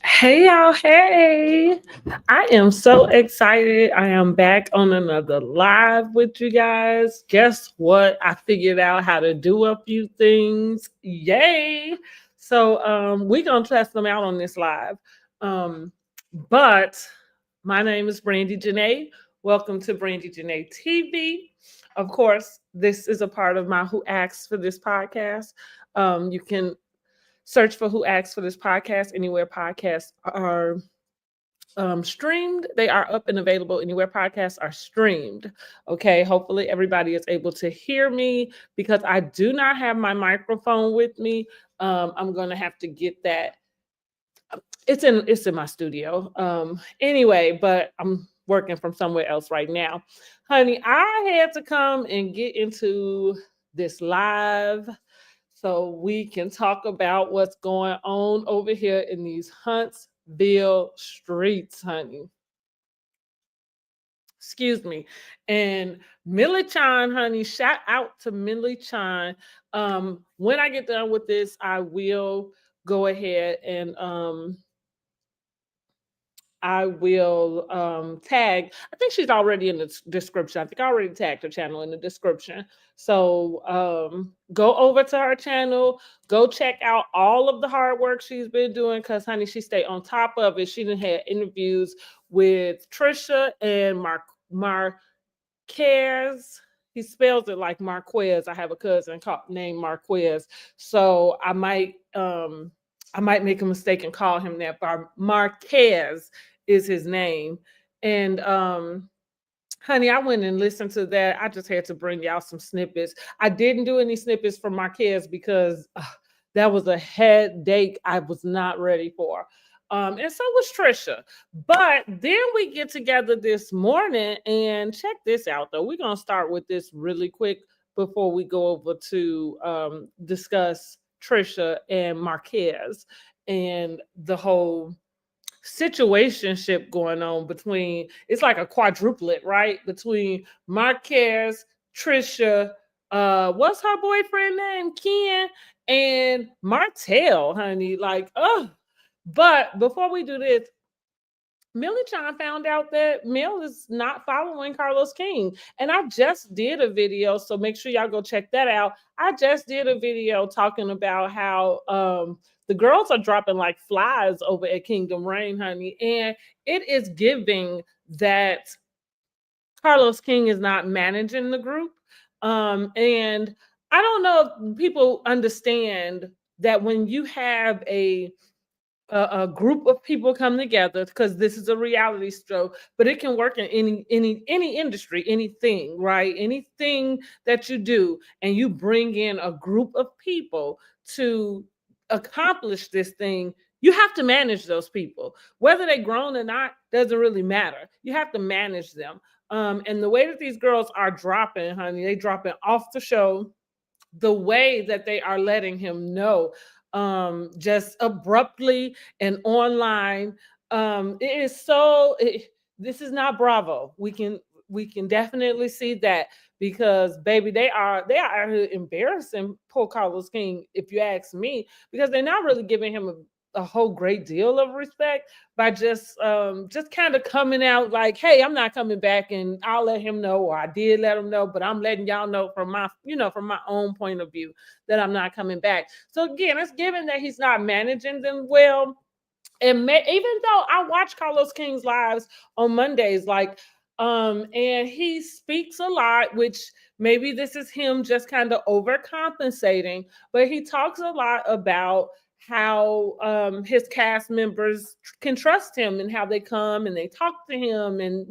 Hey y'all, hey. I am so excited. I am back on another live with you guys. Guess what? I figured out how to do a few things. Yay. So we're gonna test them out on this live. But my name is BRANDIJENAE. Welcome to BRANDIJENAE TV. Of course, this is a part of my Who Asked for This podcast. You can search for Who Asked for This podcast anywhere podcasts are streamed. They are up and available anywhere podcasts are streamed. Okay. Hopefully, everybody is able to hear me because I do not have my microphone with me. I'm going to have to get that. It's in my studio. Anyway, but I'm working from somewhere else right now. Honey, I had to come and get into this live so we can talk about what's going on over here in these Huntsville streets, honey. Excuse me. And Millichun, honey, shout out to Millichun. When I get done with this, I will go ahead and I will tag. I think she's already in the description. I think I already tagged her channel in the description. So go over to her channel. Go check out all of the hard work she's been doing because, honey, she stayed on top of it. She done had interviews with Trisha and Marquez. He spells it like Marquez. I have a cousin named Marquez. So I might make a mistake and call him that, but Marquez is his name. And honey, I went and listened to that. I just had to bring y'all some snippets. I didn't do any snippets from Marquez because that was a headache I was not ready for. And so was Trisha. But then we get together this morning and check this out, though. We're going to start with this really quick before we go over to discuss Trisha and Marquez and the whole situationship going on between, it's like a quadruplet, right? Between Marquez, Trisha, what's her boyfriend name? Ken and Martell, honey. Like, oh. But before we do this, Millichun found out that Mill is not following Carlos King. And I just did a video, so make sure y'all go check that out. I just did a video talking about how the girls are dropping like flies over at Kingdom Reign, honey. And it is giving that Carlos King is not managing the group. And I don't know if people understand that when you have a group of people come together, because this is a reality show, but it can work in any industry, anything, right? Anything that you do, and you bring in a group of people to accomplish this thing, you have to manage those people. Whether they're grown or not doesn't really matter. You have to manage them. And the way that these girls are dropping, honey, they dropping off the show, the way that they are letting him know just abruptly and online. It is this is not Bravo. We can definitely see that because baby, they are out here embarrassing poor Carlos King, if you ask me, because they're not really giving him a whole great deal of respect by just kind of coming out like, hey, I'm not coming back, and I'll let him know, or I did let him know, but I'm letting y'all know from my own point of view that I'm not coming back. So again, it's given that he's not managing them well. And even though I watch Carlos King's lives on Mondays, like, and he speaks a lot, which maybe this is him just kind of overcompensating, but he talks a lot about how his cast members can trust him and how they come and they talk to him, and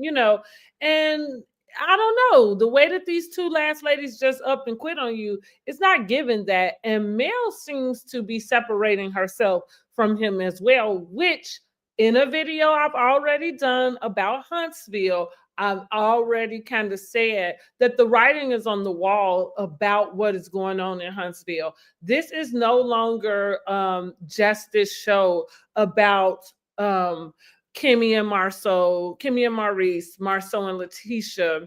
and I don't know, the way that these two last ladies just up and quit on you, it's not given that. And Mel seems to be separating herself from him as well, which in a video I've already done about Huntsville, I've already kind of said that the writing is on the wall about what is going on in Huntsville. This is no longer just this show about Kimmy and Marceau, Kimmy and Maurice, Marceau and Letitia,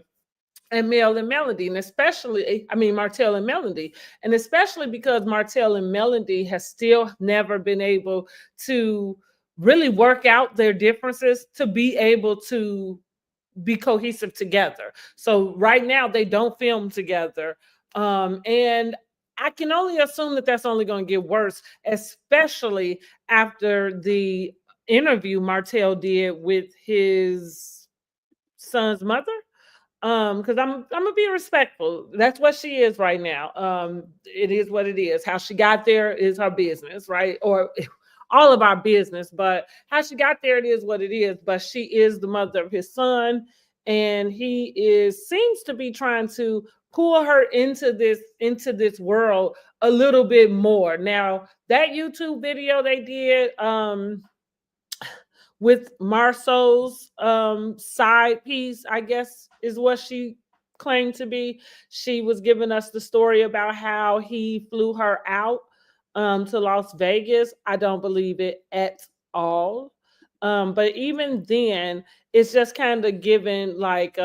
and Mel and Melody, and especially, I mean, Martell and Melody, and especially because Martell and Melody has still never been able to really work out their differences to be able to be cohesive together. So right now they don't film together. And I can only assume that that's only going to get worse, especially after the interview Martell did with his son's mother. Because I'm gonna be respectful. That's what she is right now. It is what it is. How she got there is her business, right? Or all of our business, but how she got there, it is what it is. But she is the mother of his son, and he is seems to be trying to pull her into this world a little bit more. Now, that YouTube video they did, with Marceau's side piece, I guess is what she claimed to be. She was giving us the story about how he flew her out to Las Vegas. I don't believe it at all. But even then, it's just kind of given like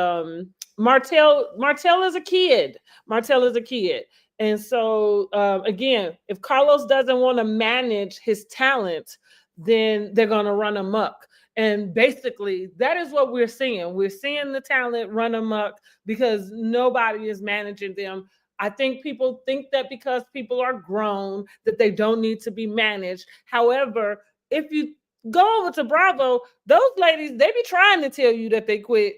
Martell is a kid. Martell is a kid. And so again, if Carlos doesn't want to manage his talent, then they're going to run amok. And basically, that is what we're seeing. We're seeing the talent run amok because nobody is managing them. I think people think that because people are grown, that they don't need to be managed. However, if you go over to Bravo, those ladies, they be trying to tell you that they quit.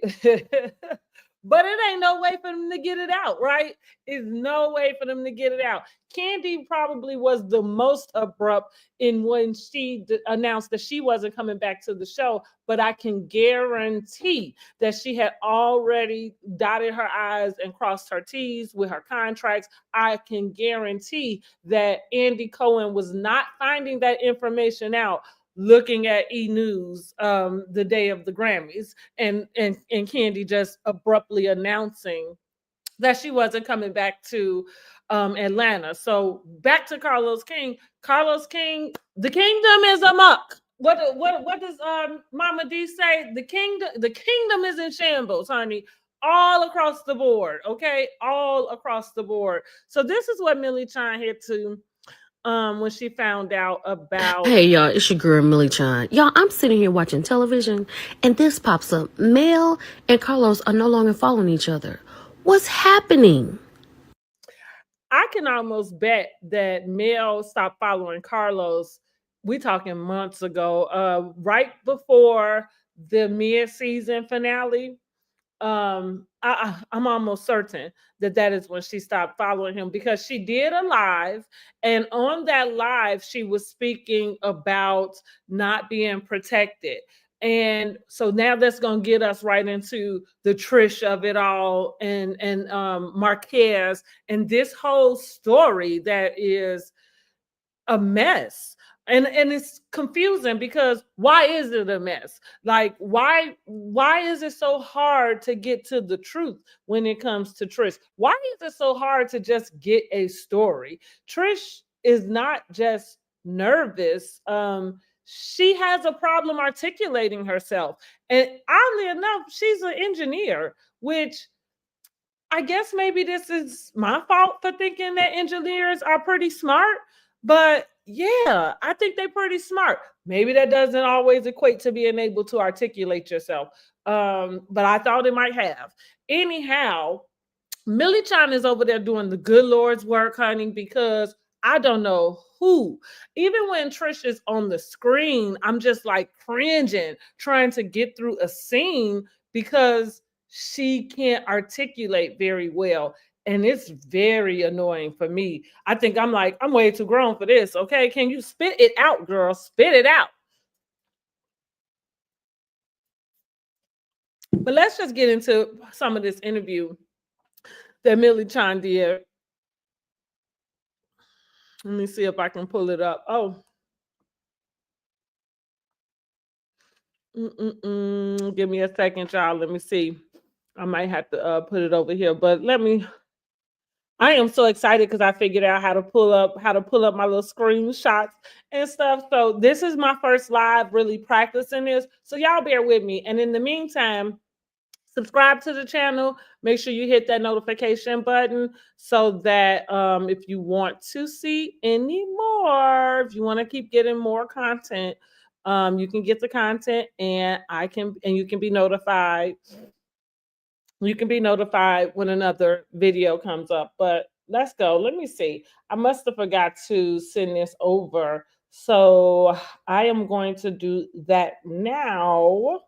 But it ain't no way for them to get it out, right? It's no way for them to get it out. Candy probably was the most abrupt in when she announced that she wasn't coming back to the show, but I can guarantee that she had already dotted her I's and crossed her T's with her contracts. I can guarantee that Andy Cohen was not finding that information out looking at E! News the day of the Grammys, and Candy just abruptly announcing that she wasn't coming back to Atlanta. So back to Carlos King. Carlos King, the kingdom is amok. What does Mama D say? The kingdom is in shambles, honey. All across the board, okay? All across the board. So this is what Millichun had to when she found out about. Hey y'all, it's your girl Millichun. Y'all, I'm sitting here watching television and this pops up. Mel and Carlos are no longer following each other. What's happening? I can almost bet that Mel stopped following Carlos. We talking months ago, right before the mid-season finale. I'm almost certain that that is when she stopped following him, because she did a live, and on that live she was speaking about not being protected. And so now that's going to get us right into the Trish of it all, and Marquez, and this whole story that is a mess. And it's confusing, because why is it a mess? Like, why is it so hard to get to the truth when it comes to Trish? Why is it so hard to just get a story? Trish is not just nervous. She has a problem articulating herself. And oddly enough, she's an engineer, which I guess maybe this is my fault for thinking that engineers are pretty smart, but yeah, I think they're pretty smart. Maybe that doesn't always equate to being able to articulate yourself, but I thought it might have. Anyhow, Millichun is over there doing the good Lord's work, honey, because I don't know who. Even when Trish is on the screen, I'm just like cringing, trying to get through a scene because she can't articulate very well. And it's very annoying for me. I think I'm like, I'm way too grown for this. Okay. Can you spit it out, girl? Spit it out. But let's just get into some of this interview that Millichun did. Let me see if I can pull it up. Oh. Give me a second, y'all. Let me see. I might have to put it over here, but I am so excited because I figured out how to pull up my little screenshots and stuff. So this is my first live really practicing this. So y'all bear with me. And in the meantime, subscribe to the channel. Make sure you hit that notification button so that if you want to see any more, if you want to keep getting more content, You can get the content, and you can be notified. You can be notified when another video comes up. But let's go. Let me see. I must have forgot to send this over. So I am going to do that now.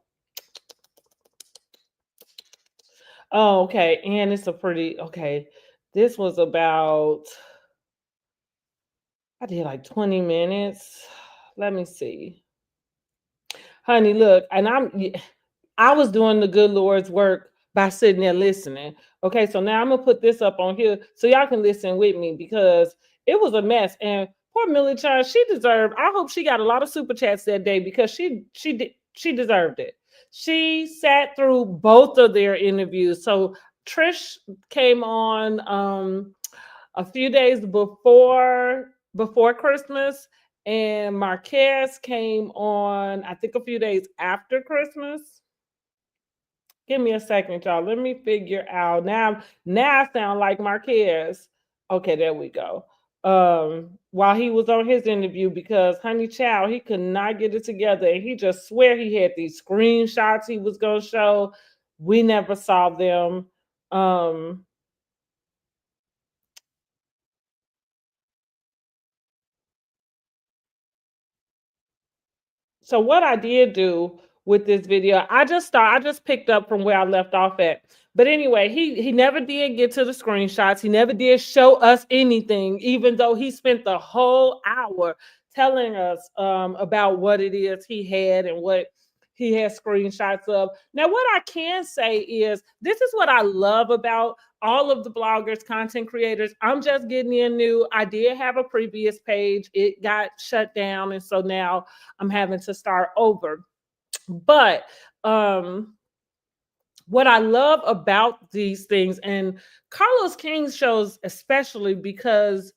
Oh, okay. And it's a pretty, okay. This was about, I did like 20 minutes. Let me see. Honey, look, and I was doing the good Lord's work by sitting there listening. Okay, so now I'm gonna put this up on here so y'all can listen with me, because it was a mess. And poor Millichun, she deserved. I hope she got a lot of super chats that day, because she deserved it. She sat through both of their interviews. So Trish came on a few days before Christmas, and Marquez came on, I think, a few days after Christmas. Give me a second, y'all. Let me figure out. Now I sound like Marquez. Okay, there we go. While he was on his interview, because honey child, he could not get it together, and he just swear he had these screenshots he was gonna show. We never saw them. So what I did do with this video, I just picked up from where I left off at. But anyway, he never did get to the screenshots. He never did show us anything, even though he spent the whole hour telling us about what it is he had and what he has screenshots of. Now, what I can say is this is what I love about all of the bloggers, content creators. I'm just getting in new. I did have a previous page. It got shut down, and so now I'm having to start over. But what I love about these things, and Carlos King shows especially, because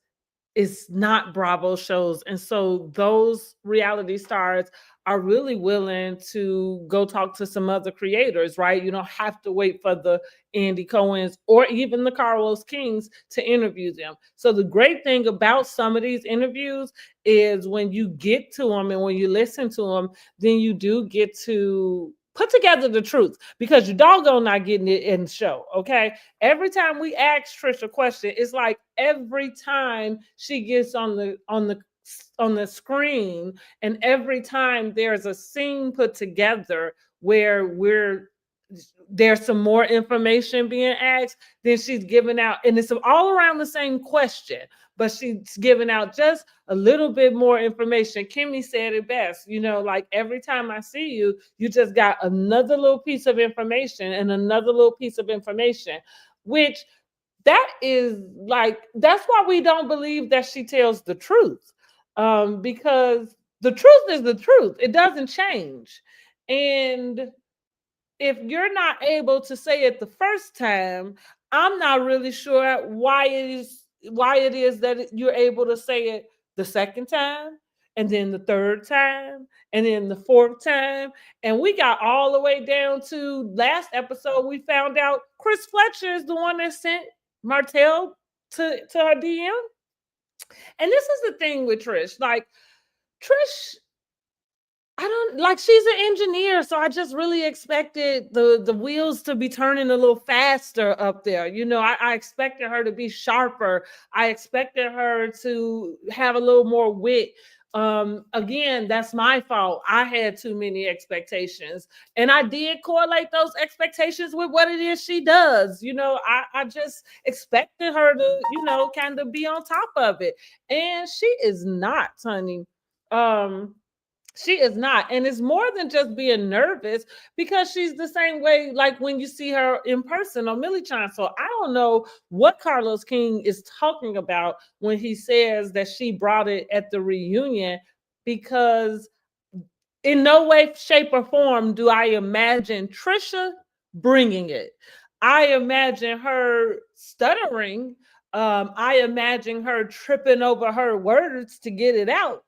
it's not Bravo shows. And so those reality stars are really willing to go talk to some other creators, right? You don't have to wait for the Andy Cohens or even the Carlos Kings to interview them. So the great thing about some of these interviews is when you get to them and when you listen to them, then you do get to put together the truth, because you doggone not getting it in the show. Okay, every time we ask Trish a question, it's like every time she gets on the screen, and every time there's a scene put together where there's some more information being asked, then she's giving out, and it's all around the same question, but she's giving out just a little bit more information. Kimmy said it best, like every time I see you, you just got another little piece of information and another little piece of information, which that is like, that's why we don't believe that she tells the truth. Because the truth is the truth. It doesn't change. And if you're not able to say it the first time, I'm not really sure why it is that you're able to say it the second time, and then the third time, and then the fourth time. And we got all the way down to last episode. We found out Chris Fletcher is the one that sent Martell to her DM. And this is the thing with Trish. Like, Trish, I don't, like, she's an engineer, so I just really expected the wheels to be turning a little faster up there. I expected her to be sharper. I expected her to have a little more wit. Again, that's my fault. I had too many expectations, and I did correlate those expectations with what it is she does. I just expected her to, kind of be on top of it, and she is not, honey. She is not. And it's more than just being nervous, because she's the same way like when you see her in person on Millichun. So I don't know what Carlos King is talking about when he says that she brought it at the reunion, because in no way, shape, or form do I imagine Trisha bringing it. I imagine her stuttering. I imagine her tripping over her words to get it out.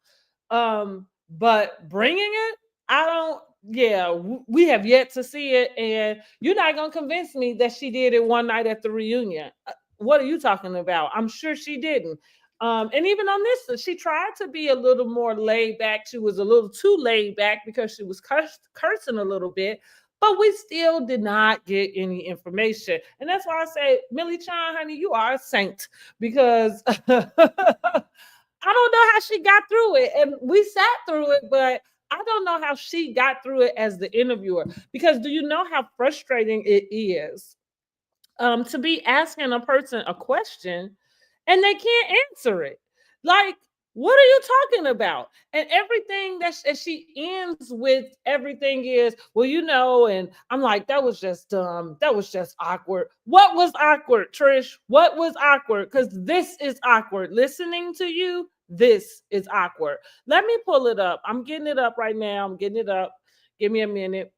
But bringing it, I don't. Yeah, we have yet to see it, and you're not gonna convince me that she did it one night at the reunion. What are you talking about? I'm sure she didn't. And even on this, she tried to be a little more laid back. She was a little too laid back because she was cursing a little bit, but we still did not get any information. And that's why I say, Millichun, honey, you are a saint, because I don't know how she got through it. And we sat through it, but I don't know how she got through it as the interviewer. Because do you know how frustrating it is to be asking a person a question and they can't answer it? Like, what are you talking about? And everything that she ends with, everything is, well, you know, and I'm like, that was just dumb. That was just awkward. What was awkward, Trish? What was awkward? Because this is awkward. Listening to you, this is awkward. Let me pull it up. I'm getting it up right now. I'm getting it up. Give me a minute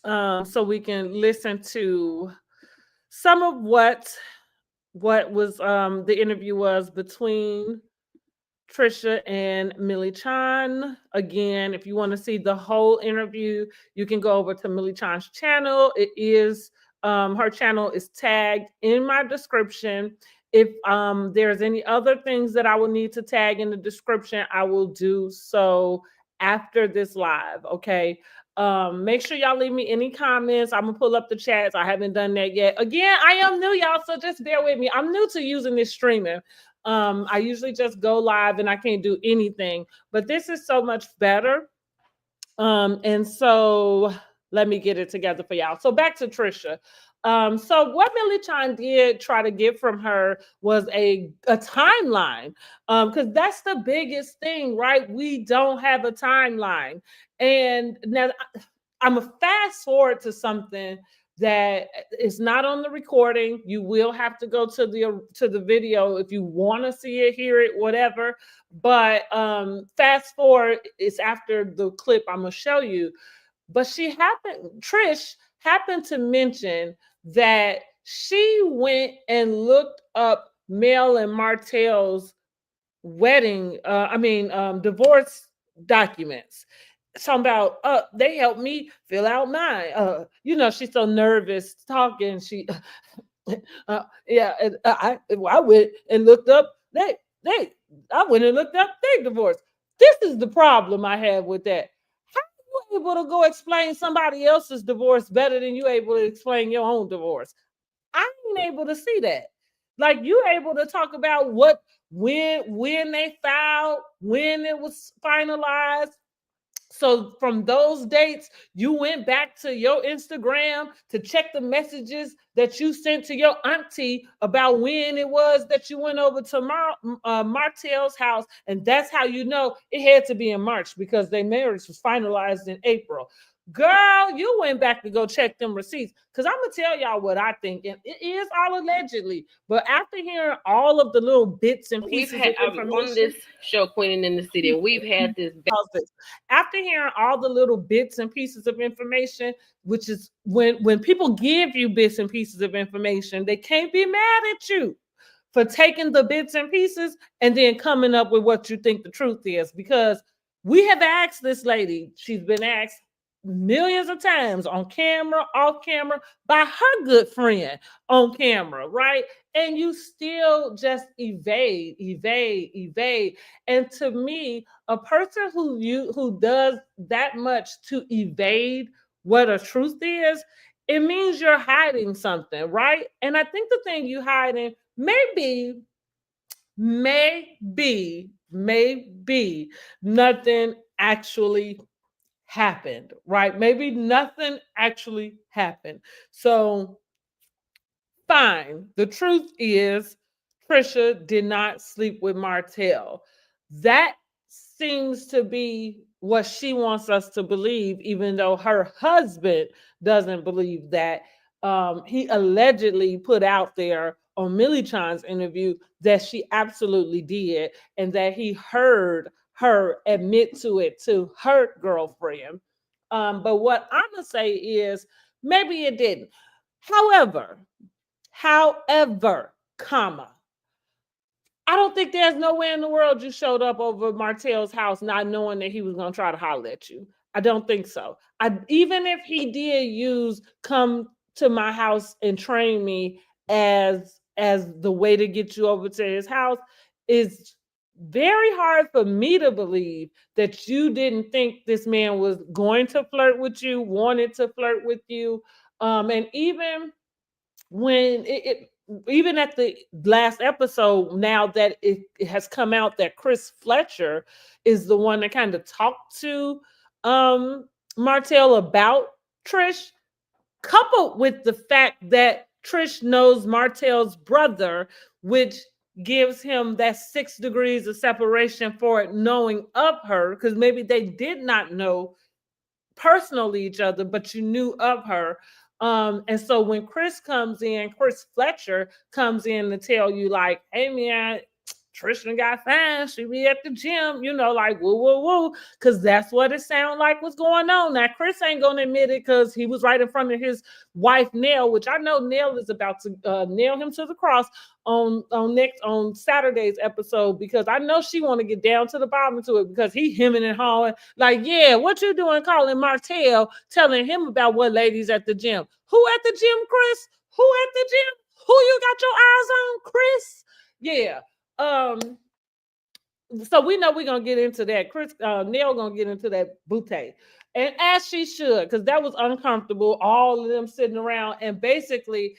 so we can listen to some of what was the interview was between Trisha and Millichun. Again, if you want to see the whole interview, you can go over to Millichun's channel. It is her channel is tagged in my description. If there's any other things that I will need to tag in the description, I will do so after this live. Okay. Make sure y'all leave me any comments. I'm gonna pull up the chats. I haven't done that yet. Again, I am new, y'all, so just bear with me. I'm new to using this streaming. I usually just go live and I can't do anything, but this is so much better. And so let me get it together for y'all. So back to Trisha. So what Millichun did try to get from her was a timeline, because that's the biggest thing, right? We don't have a timeline. And now I'm a fast forward to something that is not on the recording. You will have to go to the video if you want to see it, hear it, whatever. But fast forward, it's after the clip I'm gonna show you. But Trish happened to mention that she went and looked up Mel and Martell's divorce documents. Talking about, they helped me fill out mine. She's so nervous talking. She, I went and looked up I went and looked up their divorce. This is the problem I have with that. How are you able to go explain somebody else's divorce better than you able to explain your own divorce? I ain't able to see that. Like, you able to talk about when they filed, when it was finalized. So from those dates, you went back to your Instagram to check the messages that you sent to your auntie about when it was that you went over to Martell's house. And that's how you know it had to be in March, because their marriage was finalized in April. Girl, you went back to go check them receipts. Because I'm going to tell y'all what I think. And it is all allegedly. But after hearing all of the little bits and pieces of information on this show, Queen in the City, we've had this. After hearing all the little bits and pieces of information, which is when people give you bits and pieces of information, they can't be mad at you for taking the bits and pieces and then coming up with what you think the truth is. Because we have asked this lady, she's been asked millions of times on camera, off camera, by her good friend on camera, right? And you still just evade. And to me, a person who does that much to evade what a truth is, it means you're hiding something, right? And I think the thing you hiding maybe nothing actually happened, right? Maybe nothing actually happened. So fine. The truth is Trisha did not sleep with Martell. That seems to be what she wants us to believe, even though her husband doesn't believe that. He allegedly put out there on Millichun's interview that she absolutely did, and that he heard her admit to it to her girlfriend. But what I'm gonna say is maybe it didn't. However, comma, I don't think there's no way in the world you showed up over Martell's house not knowing that he was going to try to holler at you. I don't think so. Even if he did use come to my house and train me as the way to get you over to his house, is very hard for me to believe that you didn't think this man was going to flirt with you, wanted to flirt with you. And even when even at the last episode, now that it has come out that Chris Fletcher is the one that kind of talked to Martell about Trish, coupled with the fact that Trish knows Martell's brother, which gives him that 6 degrees of separation for it knowing of her, because maybe they did not know personally each other, but you knew of her. And so when Chris Fletcher comes in to tell you, like, hey man, Tristan got fine, she be at the gym, like woo woo woo, because that's what it sounded like was going on. Now Chris ain't gonna admit it because he was right in front of his wife Nell, which I know Nell is about to nail him to the cross on Saturday's episode, because I know she want to get down to the bottom to it, because he hemming and hawing like, yeah, what you doing calling Martell, telling him about what ladies at the gym? Who at the gym, Chris? Who at the gym? Who you got your eyes on, Chris? Yeah. So we know we're gonna get into that. Nell gonna get into that bootay, and as she should, because that was uncomfortable. All of them sitting around, and basically,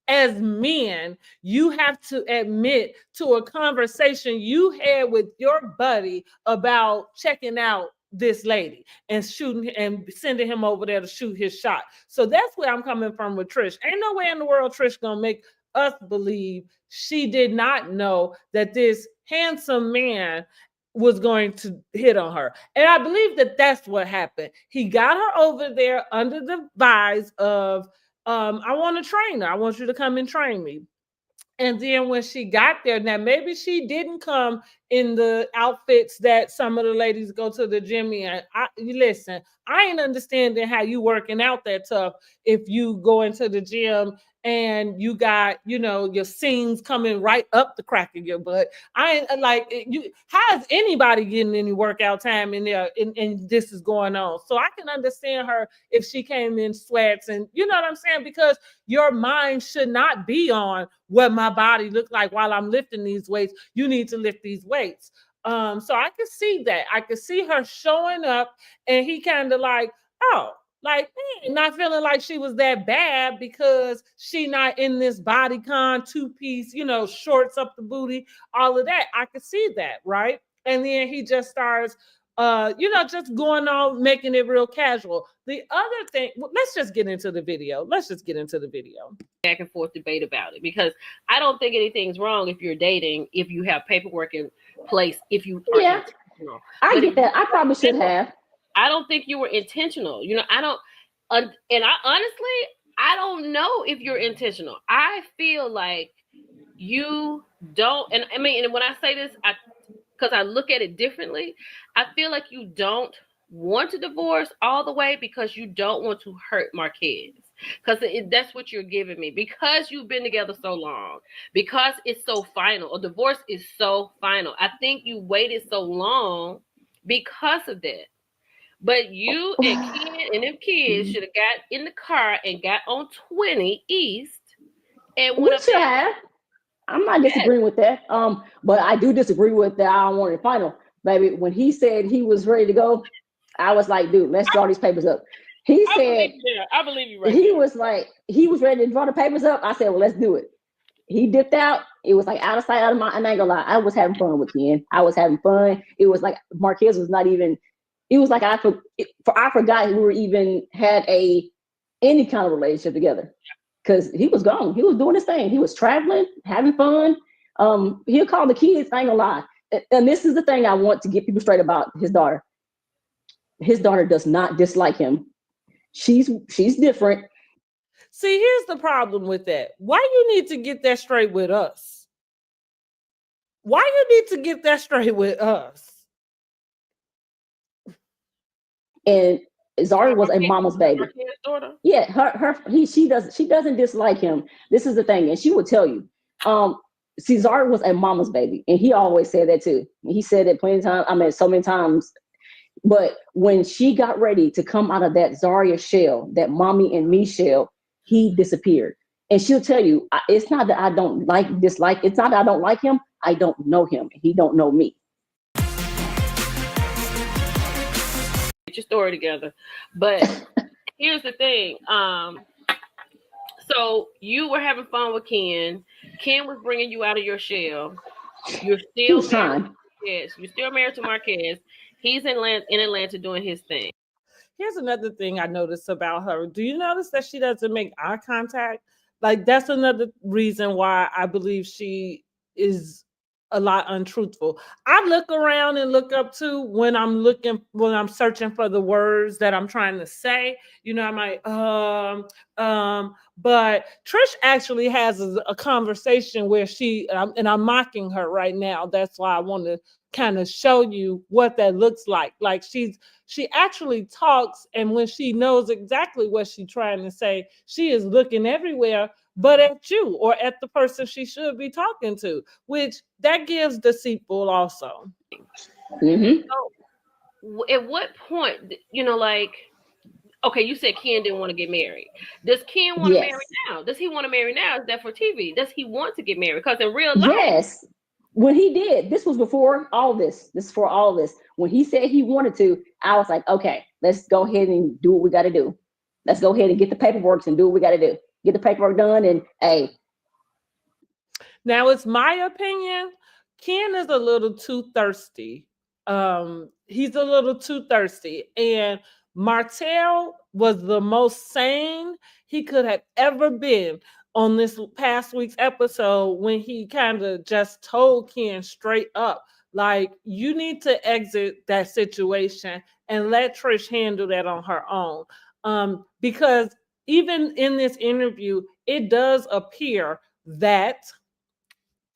as men, you have to admit to a conversation you had with your buddy about checking out this lady and shooting and sending him over there to shoot his shot. So that's where I'm coming from with Trish. Ain't no way in the world Trish gonna make us believe she did not know that this handsome man was going to hit on her. And I believe that that's what happened. He got her over there under the guise of, I want to train her. I want you to come and train me. And then when she got there, now maybe she didn't come in the outfits that some of the ladies go to the gym in. Listen, I ain't understanding how you working out that tough if you go into the gym and you got, your seams coming right up the crack of your butt. I ain't like you. How is anybody getting any workout time in there and this is going on? So I can understand her if she came in sweats, and you know what I'm saying? Because your mind should not be on what my body looked like while I'm lifting these weights. You need to lift these weights. So I could see that. I could see her showing up, and he kind of like, oh, like not feeling like she was that bad because she not in this bodycon 2-piece, shorts up the booty, all of that. I could see that, right? And then he just starts, just going on, making it real casual. The other thing, let's just get into the video. Back and forth debate about it, because I don't think anything's wrong if you're dating, if you have paperwork in place, if you are intentional. I get that. I probably should have. I don't think you were intentional. I don't, and I honestly, I don't know if you're intentional. I feel like you don't, and I mean, and when I say this, because I look at it differently, I feel like you don't want to divorce all the way because you don't want to hurt Marquez. Because that's what you're giving me. Because you've been together so long. Because it's so final. A divorce is so final. I think you waited so long because of that. But you and them kids should have got in the car and got on 20 East and went up should have. I'm not disagreeing with that. But I do disagree with that. I don't want it final. Baby, when he said he was ready to go, I was like, dude, let's draw these papers up. He said, I believe you right. He was like, he was ready to draw the papers up. I said, well, let's do it. He dipped out. It was like out of sight, out of mind. And I ain't gonna lie, I was having fun with Ken. I was having fun. It was like Marquez was not even. It was like I forgot we were even had any kind of relationship together, because he was gone. He was doing his thing. He was traveling, having fun. He'll call the kids. I ain't gonna lie. And this is the thing I want to get people straight about his daughter. His daughter does not dislike him. She's different. See, here's the problem with that. Why you need to get that straight with us? Why you need to get that straight with us? And Zara was a mama's baby. Yeah, she doesn't dislike him. This is the thing, and she will tell you. Zara was a mama's baby, and he always said that too. He said it plenty of times. I mean, so many times. But when she got ready to come out of that Zaria shell, that mommy and me shell, he disappeared. And she'll tell you, it's not that I don't dislike. It's not that I don't like him. I don't know him. He don't know me. Get your story together. But here's the thing. So you were having fun with Ken. Ken was bringing you out of your shell. You're still married. Yes, you're still married to Marquez. He's in Atlanta doing his thing. Here's another thing I noticed about her. Do you notice that she doesn't make eye contact? Like, that's another reason why I believe she is a lot untruthful. I look around and look up to when I'm searching for the words that I'm trying to say. You know, I might, but Trish actually has a conversation where and I'm mocking her right now. That's why I want to kind of show you what that looks like. Like, she actually talks, and when she knows exactly what she's trying to say, she is looking everywhere but at you or at the person she should be talking to, which that gives deceitful also. Mm-hmm. So, at what point, you know, like, okay, you said Ken didn't want to get married. Does Ken want to marry now? Does he want to marry now? Is that for TV? Does he want to get married? Because in real life, yes. When he did, this was before all this. This is for all this. When he said he wanted to, I was like, okay, let's go ahead and do what we got to do. Let's go ahead and get the paperwork and do what we got to do. Get the paperwork done, and hey. Now, it's my opinion. Ken is a little too thirsty. He's a little too thirsty, and Martell was the most sane he could have ever been on this past week's episode when he kind of just told Ken straight up, like, you need to exit that situation and let Trish handle that on her own. Because even in this interview, it does appear that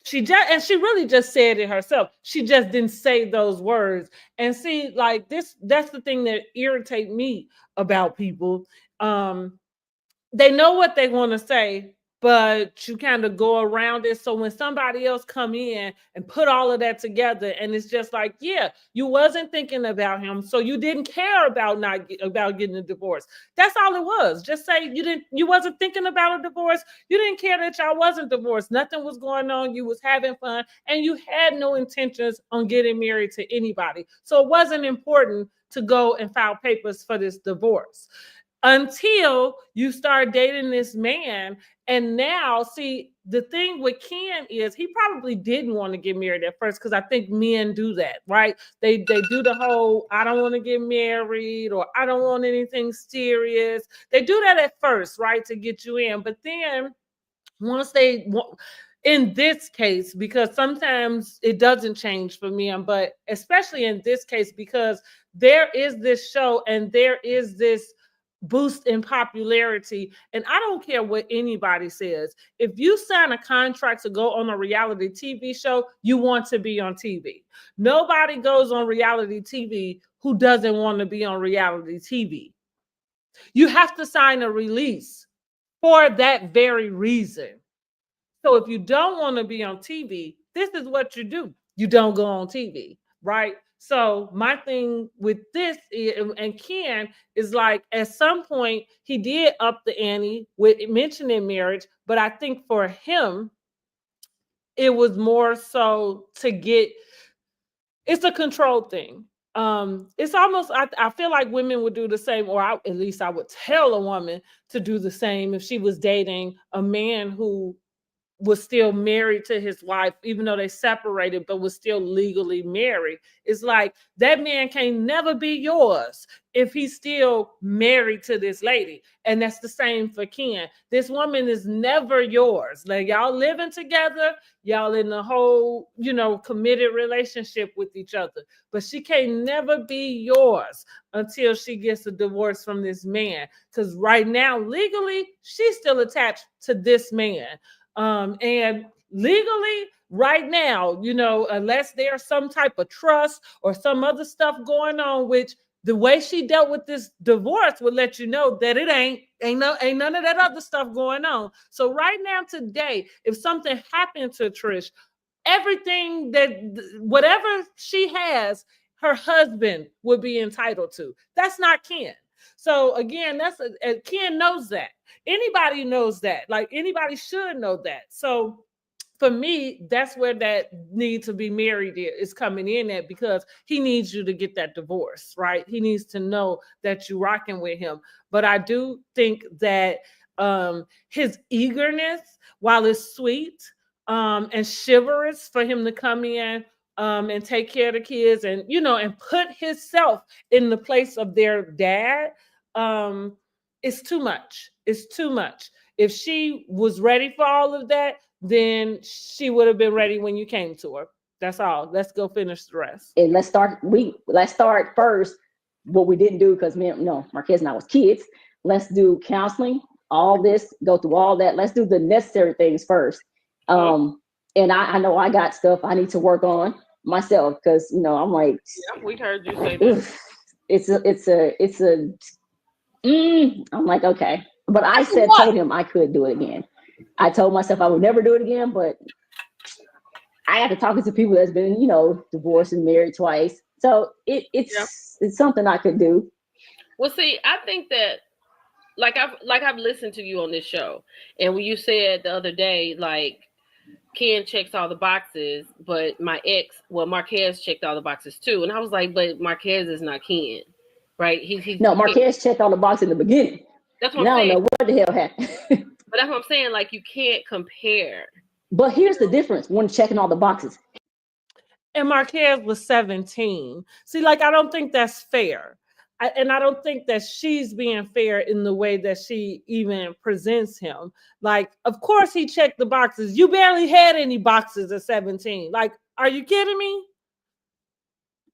she really just said it herself. She just didn't say those words. And see, like, that's the thing that irritates me about people. They know what they want to say, but you kind of go around it. So when somebody else come in and put all of that together, and it's just like, yeah, you wasn't thinking about him, so you didn't care about getting a divorce. That's all it was. Just say you wasn't thinking about a divorce. You didn't care that y'all wasn't divorced. Nothing was going on. You was having fun, and you had no intentions on getting married to anybody. So it wasn't important to go and file papers for this divorce until you start dating this man. And now, see, the thing with Ken is he probably didn't want to get married at first, because I think men do that, right? They do the whole, I don't want to get married, or I don't want anything serious. They do that at first, right, to get you in. But then once in this case, because sometimes it doesn't change for men, but especially in this case, because there is this show and there is this boost in popularity. And I don't care what anybody says. If you sign a contract to go on a reality TV show, you want to be on TV. Nobody goes on reality TV who doesn't want to be on reality TV. You have to sign a release for that very reason. So if you don't want to be on TV, this is what you do. You don't go on TV, right? So my thing with this and Ken is, like, at some point he did up the ante with mentioning marriage, but I think for him it was more so to get, it's a control thing. It's almost, I feel like women would do the same, or at least I would tell a woman to do the same if she was dating a man who was still married to his wife, even though they separated, but was still legally married. It's like, that man can never be yours if he's still married to this lady. And that's the same for Ken. This woman is never yours. Like, y'all living together, y'all in the whole, committed relationship with each other, but she can never be yours until she gets a divorce from this man. Because right now, legally, she's still attached to this man. And legally, right now, unless there's some type of trust or some other stuff going on, which the way she dealt with this divorce would let you know that it ain't none of that other stuff going on. So right now, today, if something happened to Trish, everything whatever she has, her husband would be entitled to. That's not Ken. So again, Ken knows that. Anybody knows that. Like, anybody should know that. So for me, that's where that need to be married is coming in at, because he needs you to get that divorce, right? He needs to know that you're rocking with him. But I do think that his eagerness, while it's sweet and chivalrous for him to come in and take care of the kids, and and put himself in the place of their dad, it's too much. It's too much. If she was ready for all of that, then she would have been ready when you came to her. That's all. Let's go finish the rest. And let's start first what we didn't do, because Marquez and I was kids. Let's do counseling, all this, go through all that. Let's do the necessary things first. And I know I got stuff I need to work on myself, because I'm like, yeah, we heard you say that. I'm like, okay. But I told him I could do it again. I told myself I would never do it again, but I have to talk to people that's been, divorced and married twice. So it's something I could do. Well, see, I think that I've listened to you on this show, and when you said the other day, like, Ken checks all the boxes, but Marquez checked all the boxes too. And I was like, but Marquez is not Ken, right? No, Marquez checked all the boxes in the beginning. That's what I'm saying. I don't know what the hell happened. But that's what I'm saying. Like, you can't compare. But here's the difference when checking all the boxes. And Marquez was 17. See, like, I don't think that's fair. And I don't think that she's being fair in the way that she even presents him. Like, of course he checked the boxes. You barely had any boxes at 17. Like, are you kidding me?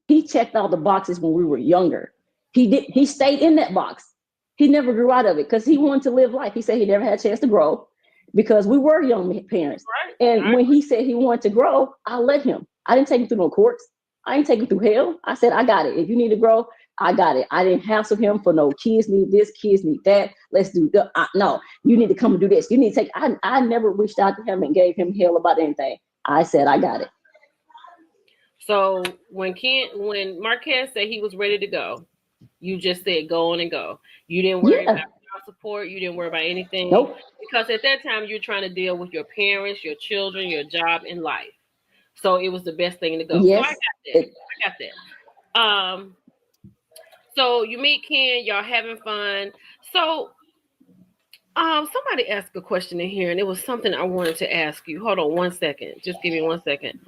He checked all the boxes when we were younger. He stayed in that box. He never grew out of it because he wanted to live life. He said he never had a chance to grow because we were young parents. Right. And when he said he wanted to grow, I let him. I didn't take him through no courts. I didn't take him through hell. I said, I got it. If you need to grow, I got it. I didn't hassle him for no kids need this, kids need that. Let's do no, you need to come and do this. You need to take, I never reached out to him and gave him hell about anything. I said, I got it. So when Marquez said he was ready to go, you just said go on and go. You didn't worry about child support. You didn't worry about anything. Nope. Because at that time you're trying to deal with your parents, your children, your job, and life. So it was the best thing to go. Yes. So I got that. So you meet Ken, y'all having fun. So somebody asked a question in here, and it was something I wanted to ask you. Hold on 1 second. Just give me 1 second.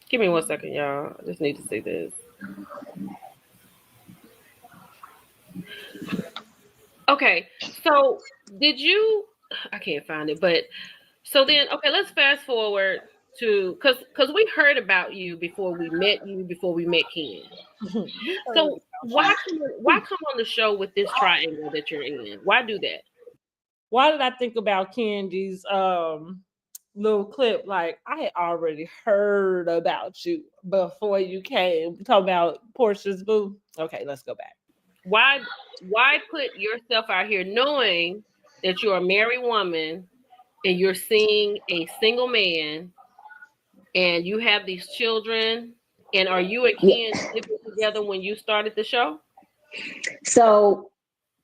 Give me 1 second, y'all. I just need to see this. Okay, so I can't find it, but so then, okay, let's fast forward to, because we heard about you before we met Ken. So why come on the show with this triangle that you're in? Why do that? Why did I think about Candy's little clip? Like, I had already heard about you before you came. Talking about Portia's boo. Okay, let's go back. Why put yourself out here knowing that you're a married woman and you're seeing a single man and you have these children? And are you and Ken living together when you started the show? So,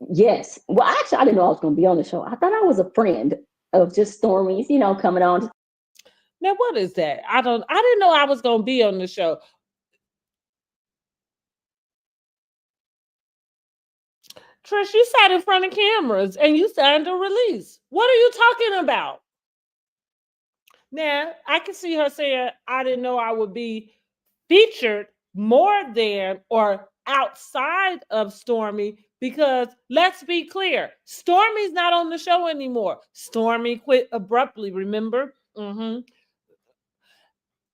yes. Well, actually, I didn't know I was going to be on the show. I thought I was a friend of just Stormy's, coming on. Now, what is that? I didn't know I was going to be on the show. Trish, you sat in front of cameras and you signed a release. What are you talking about? Now, I can see her saying, I didn't know I would be featured more than or outside of Stormy, because let's be clear, Stormy's not on the show anymore. Stormy quit abruptly, remember?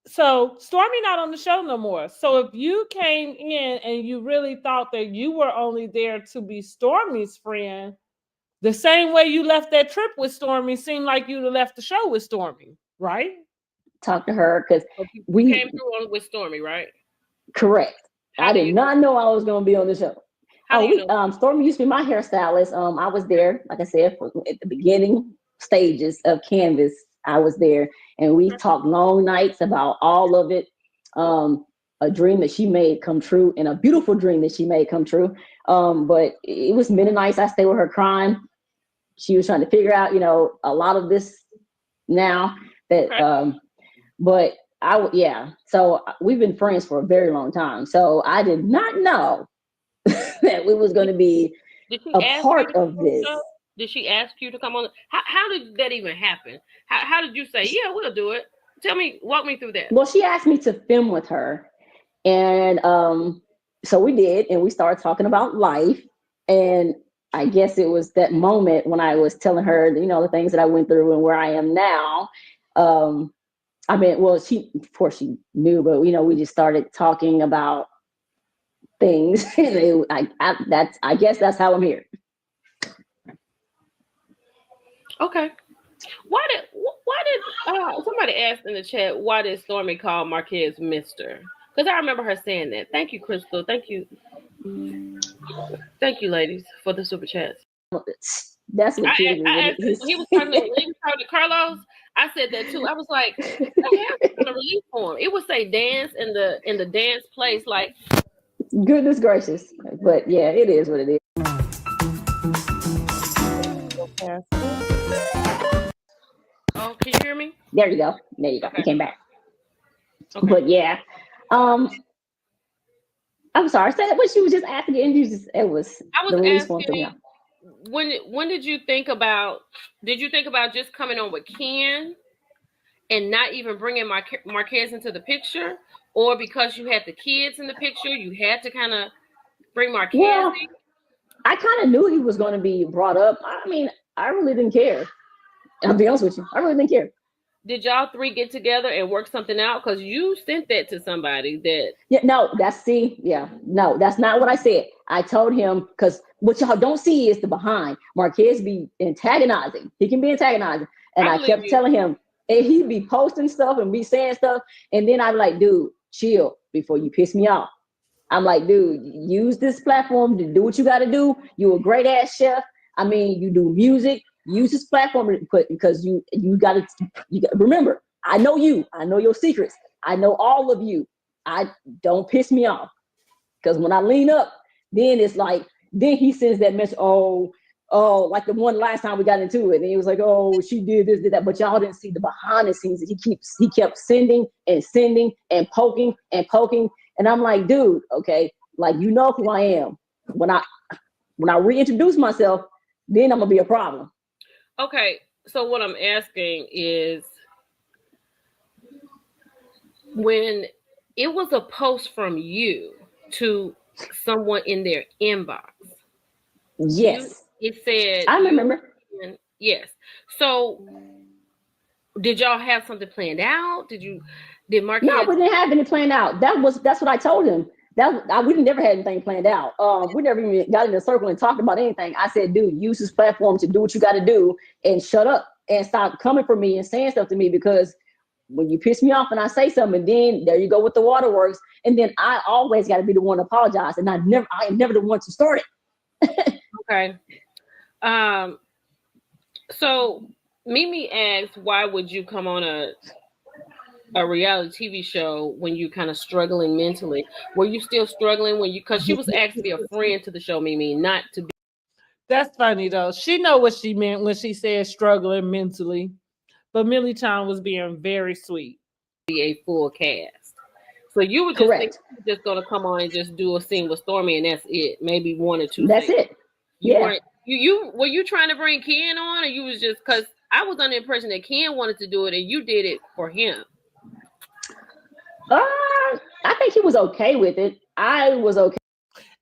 So Stormy not on the show no more. So if you came in and you really thought that you were only there to be Stormy's friend, the same way you left that trip with Stormy seemed like you'd have left the show with Stormy, right? Talk to her because we came through on with Stormy, right? Correct. I did not know I was going to be on the show. Stormy used to be my hairstylist. I was there, like I said, at the beginning stages of Canvas. I was there, and we talked long nights about all of it. a dream that she made come true, and a beautiful dream that she made come true. But it was many nights I stayed with her crying. She was trying to figure out, a lot of this now that, but so we've been friends for a very long time. So I did not know that we was going to be a part of this. Did she ask you to come on? How did that even happen? How did you say, yeah, we'll do it? Walk me through that. Well, she asked me to film with her. And so we did, and we started talking about life. And I guess it was that moment when I was telling her, the things that I went through and where I am now. Of course she knew, but we just started talking about things. And I guess that's how I'm here. Okay. Why did somebody asked in the chat, why did Stormy call Marquez Mr.? Because I remember her saying that. Thank you, Crystal. Thank you, ladies, for the super chats. That's what he was talking to Carlos. I said that too. I was like, the hell on the relief form? It would say dance in the dance place. Like, goodness gracious. But yeah, it is what it is. Oh, can you hear me? There you go. Okay. You came back. Okay. But yeah. I'm sorry. Say what she was just asking, and I was asking. When did you think about? Did you think about just coming on with Ken, and not even bringing Marquez into the picture, or because you had the kids in the picture, you had to kind of bring Marquez in? I kind of knew he was going to be brought up. I mean, I really didn't care. I'll be honest with you. I really didn't care. Did y'all three get together and work something out? Because you sent that to somebody that... No, that's not what I said. I told him, because what y'all don't see is the behind. Marquez be antagonizing. He can be antagonizing. And I kept telling him, and he'd be posting stuff and be saying stuff. And then I'm like, dude, chill before you piss me off. I'm like, dude, use this platform to do what you got to do. You a great ass chef. I mean, you do music. Use this platform because you got to remember. I know you. I know your secrets. I know all of you. I don't piss me off, because when I lean up, then it's like, then he sends that message. Oh, like the one last time we got into it, and he was like, oh, she did this, did that, but y'all didn't see the behind the scenes. He kept sending and poking, and I'm like, dude, okay, like, you know who I am. When I reintroduce myself, then I'm gonna be a problem. Okay, so what I'm asking is, when it was a post from you to someone in their inbox. Yes. It said, I remember. Yes. So did y'all have something planned out? Did Marquez? No, we didn't have any planned out. That's what I told him. We never had anything planned out. We never even got in a circle and talked about anything. I said, dude, use this platform to do what you got to do and shut up and stop coming for me and saying stuff to me, because when you piss me off and I say something, and then there you go with the waterworks, and then I always got to be the one to apologize, and I am never the one to start it. Okay. So Mimi asked, why would you come on a reality TV show when you kind of struggling mentally? Were you still struggling because she was asked to be a friend to the show, Mimi, not to be. That's funny though. She know what she meant when she said struggling mentally, but Millichun was being very sweet. Be a full cast. So you were just thinking you're just gonna come on and just do a scene with Stormy and that's it. Maybe one or two. That's it. Were you trying to bring Ken on, or you was just, because I was under the impression that Ken wanted to do it and you did it for him? I think he was okay with it. I was okay.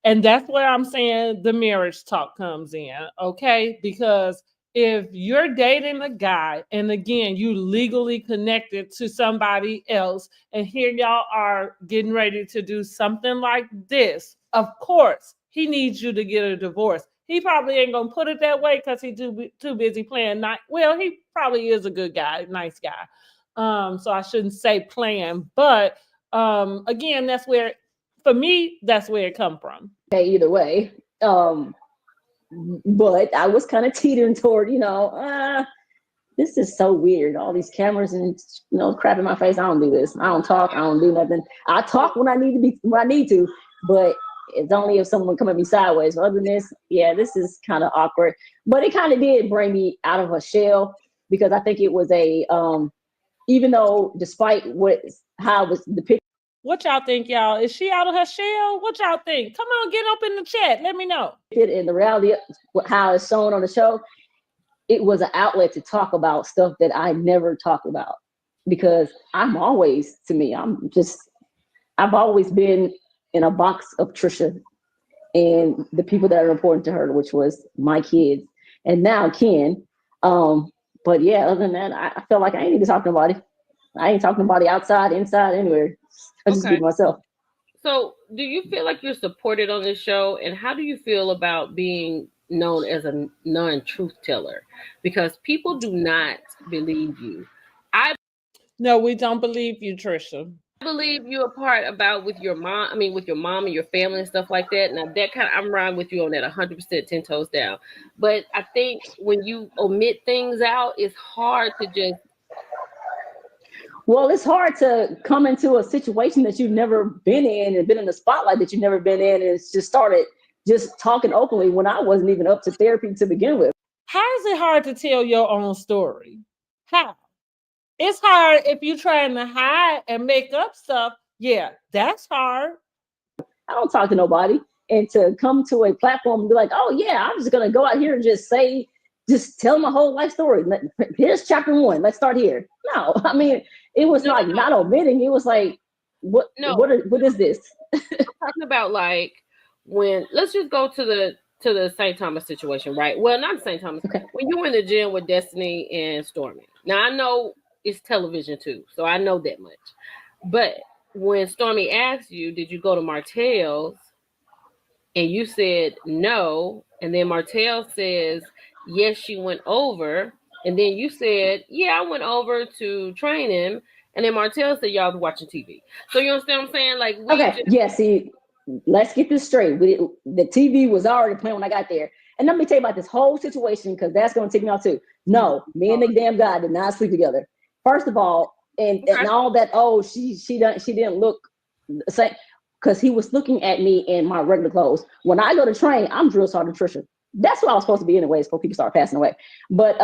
And that's where I'm saying the marriage talk comes in, okay? Because if you're dating a guy, and again, you legally connected to somebody else, and here y'all are getting ready to do something like this, of course, he needs you to get a divorce. He probably ain't going to put it that way because he's too busy playing. He probably is a good guy, nice guy. So I shouldn't say playing, but again, that's where, for me, that's where it come from. Okay, either way. But I was kind of teetering toward, this is so weird. All these cameras and crap in my face. I don't do this. I don't talk. I don't do nothing. I talk when I need to, but it's only if someone come at me sideways. Other than this, yeah, this is kind of awkward. But it kind of did bring me out of a shell, because I think it was a even though despite how it was depicted. What y'all think, y'all? Is she out of her shell? What y'all think? Come on, get up in the chat. Let me know. In the reality, how it's shown on the show, it was an outlet to talk about stuff that I never talked about, because I've always been in a box of Trisha and the people that are important to her, which was my kids and now Ken. But yeah, other than that, I felt like I ain't even talking about it. I ain't talking about it outside, inside, anywhere. I just be myself. So do you feel like you're supported on this show? And how do you feel about being known as a non-truth teller? Because people do not believe you. No, we don't believe you, Trisha. I believe you're a part about with your mom and your family and stuff like that. Now that I'm riding with you on that 100%, 10 toes down. But I think when you omit things out, it's hard to just. Well, it's hard to come into a situation that you've never been in and been in the spotlight that you've never been in, and it's just started just talking openly when I wasn't even up to therapy to begin with. How is it hard to tell your own story? How? It's hard if you're trying to hide and make up stuff. Yeah, that's hard. I don't talk to nobody. And to come to a platform and be like, oh yeah, I'm just going to go out here and just tell my whole life story. Here's chapter 1. Let's start here. No, I mean, it was not omitting. It was like, what is this? I'm talking about like when, let's just go to the St. Thomas situation, right? Well, not St. Thomas. Okay. When you were in the gym with Destiny and Stormy. Now I know it's television too, so I know that much. But when Stormy asked you, did you go to Martell's? And you said no. And then Martell says, yes, she went over. And then you said, yeah, I went over to train him. And then Martell said, y'all was watching TV. So you understand what I'm saying? Like, see, let's get this straight. The TV was already playing when I got there. And let me tell you about this whole situation, because that's going to take me out too. No, me and the damn guy did not sleep together. First of all, and all that, she didn't look the same, because he was looking at me in my regular clothes. When I go to train, I'm drill sergeant Trisha. That's what I was supposed to be anyways before people start passing away. But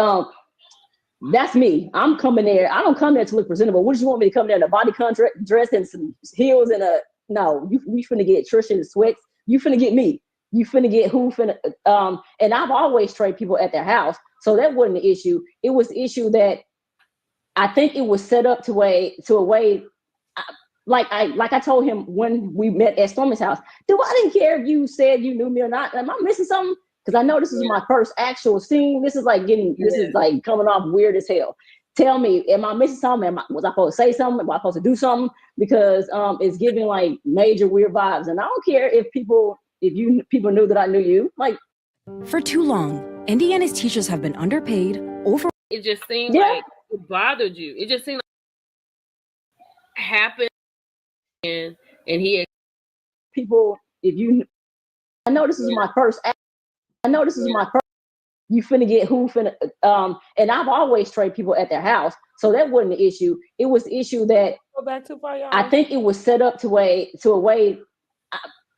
that's me. I'm coming there. I don't come there to look presentable. What do you want me to come there in a body contract dress and some heels and we finna get Trisha in sweats. You finna get me. You finna get who finna and I've always trained people at their house. So that wasn't the issue. It was the issue that I think it was set up to a way like I told him when we met at Stormy's house, dude, I didn't care if you said you knew me or not. Am I missing something? Because I know this is my first actual scene. This is like coming off weird as hell. Tell me, am I missing something? Was I supposed to say something? Was I supposed to do something? Because it's giving like major weird vibes. And I don't care if people knew that I knew you. Like, for too long, Indiana's teachers have been underpaid, It just seemed like it bothered you. It just seemed like it happened. And he people, I know this is my first. You finna get who finna and I've always trained people at their house, so that wasn't the issue. It was the issue that go back too far, y'all. I think it was set up to a way.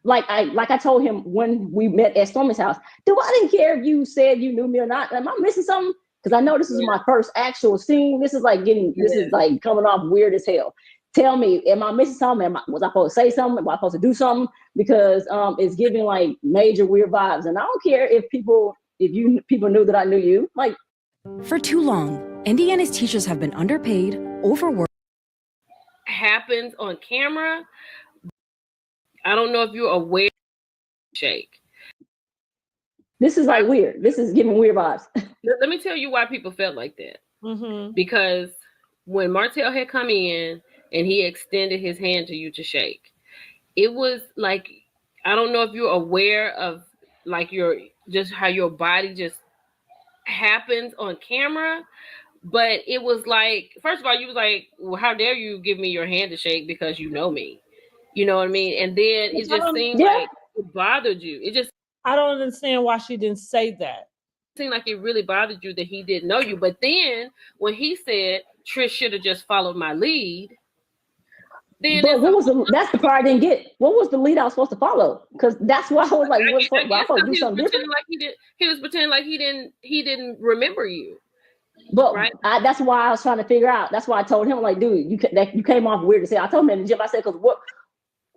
Like I told him when we met at Stormy's house, dude, I didn't care if you said you knew me or not. Am I missing something? Because I know this is my first actual scene. This is like coming off weird as hell. Tell me, am I missing something? Was I supposed to say something? Was I supposed to do something? Because it's giving like major weird vibes. And I don't care if people knew that I knew you. Like, for too long, Indiana's teachers have been underpaid, overworked. Happens on camera. I don't know if you're aware. Shake. This is like weird. This is giving weird vibes. Let me tell you why people felt like that. Mm-hmm. Because when Martell had come in and he extended his hand to you to shake, it was like, I don't know if you're aware of like how your body just happens on camera, but it was like, first of all, you was like, well, how dare you give me your hand to shake because you know me, you know what I mean? And then it just seemed like it bothered you. I don't understand why she didn't say that. seemed like it really bothered you that he didn't know you. But then when he said Trish should have just followed my lead, then but that's the part I didn't get. What was the lead I was supposed to follow? Because that's why I was like, I supposed to do something different? Like he was pretending like he didn't remember you. But right? That's why I was trying to figure out. That's why I told him, like, dude, you came off weird to say. I told him in the gym, I said, because what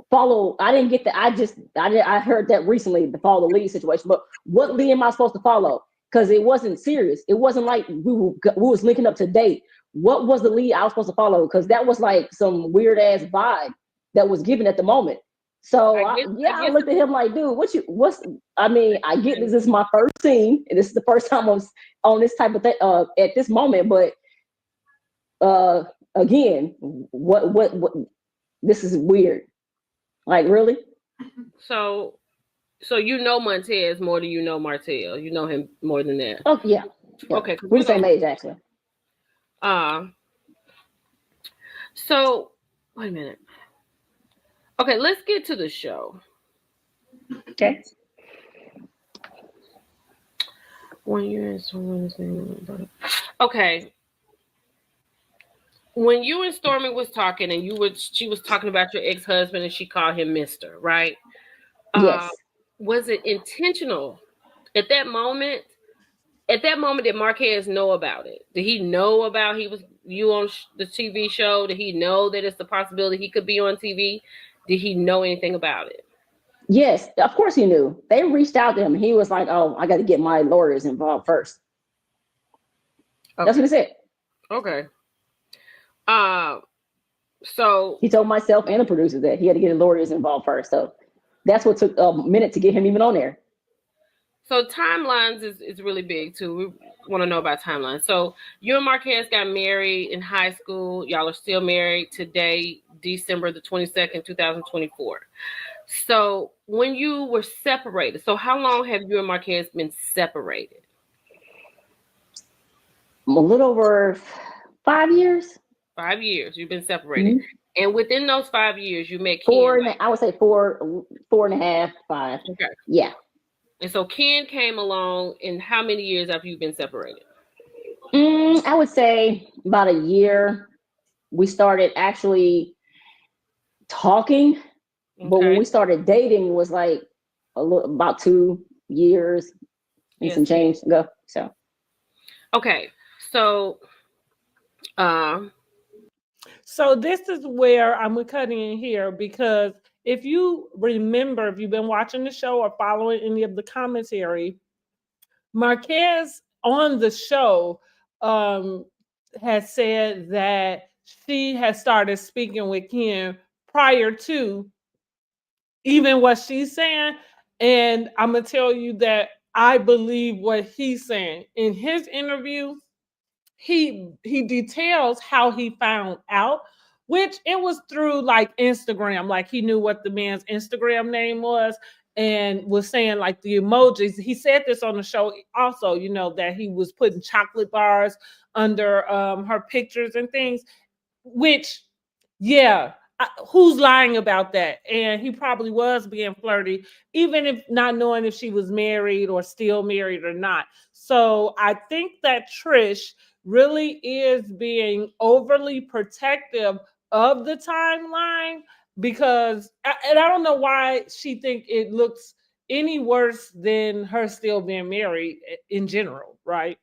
follow, I didn't get that. I heard that recently, the follow the lead situation. But what lead am I supposed to follow? Because it wasn't serious. It wasn't like we was linking up to date. What was the lead I was supposed to follow? Because that was like some weird ass vibe that was given at the moment. So I looked at him like, dude, I get this is my first scene, and this is the first time on this type of thing at this moment. But again, what this is weird. Like, really? So you know Montez more than you know Martell. You know him more than that. Oh yeah. Okay, we're the same age actually. So wait a minute. Okay, let's get to the show. Okay. Okay. When you and Stormy was talking, and she was talking about your ex-husband, and she called him Mr., right? Yes. Was it intentional at that moment? At that moment, did Marquez know about it? Did he know about you on the TV show? Did he know that it's a possibility he could be on TV? Did he know anything about it? Yes, of course he knew. They reached out to him. He was like, "Oh, I got to get my lawyers involved first." Okay. That's what he said. Okay. So he told myself and the producers that he had to get his lawyers involved first. So that's what took a minute to get him even on there. So timelines is really big too. We want to know about timelines. So you and Marquez got married in high school. Y'all are still married today, December the 22nd, 2024. So when you were separated, so how long have you and Marquez been separated? A little over 5 years. 5 years you've been separated. Mm-hmm. And within those 5 years, you met Ken. I would say four and a half, 5. Okay. Yeah. And so Ken came along, and how many years after you've been separated? I would say about a year. We started actually talking, but when we started dating, it was like about 2 years and some change ago. So, okay, so this is where I'm cutting in here, because if you remember, if you've been watching the show or following any of the commentary, Marquez on the show has said that she has started speaking with Ken prior to even what she's saying. And I'm going to tell you that I believe what he's saying. In his interview, he details how he found out, which it was through like Instagram. Like he knew what the man's Instagram name was and was saying like the emojis. He said this on the show also, you know, that he was putting chocolate bars under her pictures and things, which, yeah, who's lying about that? And he probably was being flirty, even if not knowing if she was married or still married or not. So I think that Trish really is being overly protective of the timeline, because, and I don't know why she think it looks any worse than her still being married in general, right?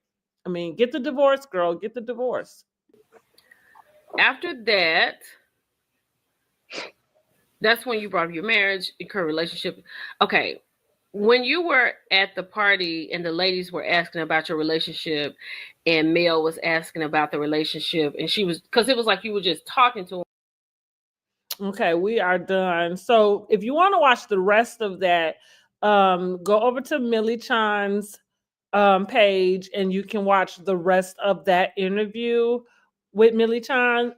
I mean, get the divorce, girl, get the divorce. After that, that's when you brought up your marriage, your current relationship. Okay. When you were at the party and the ladies were asking about your relationship and Mel was asking about the relationship, and she was, because it was like you were just talking to him. Okay, we are done. So if you want to watch the rest of that, go over to Millichun's page and you can watch the rest of that interview with Millichun.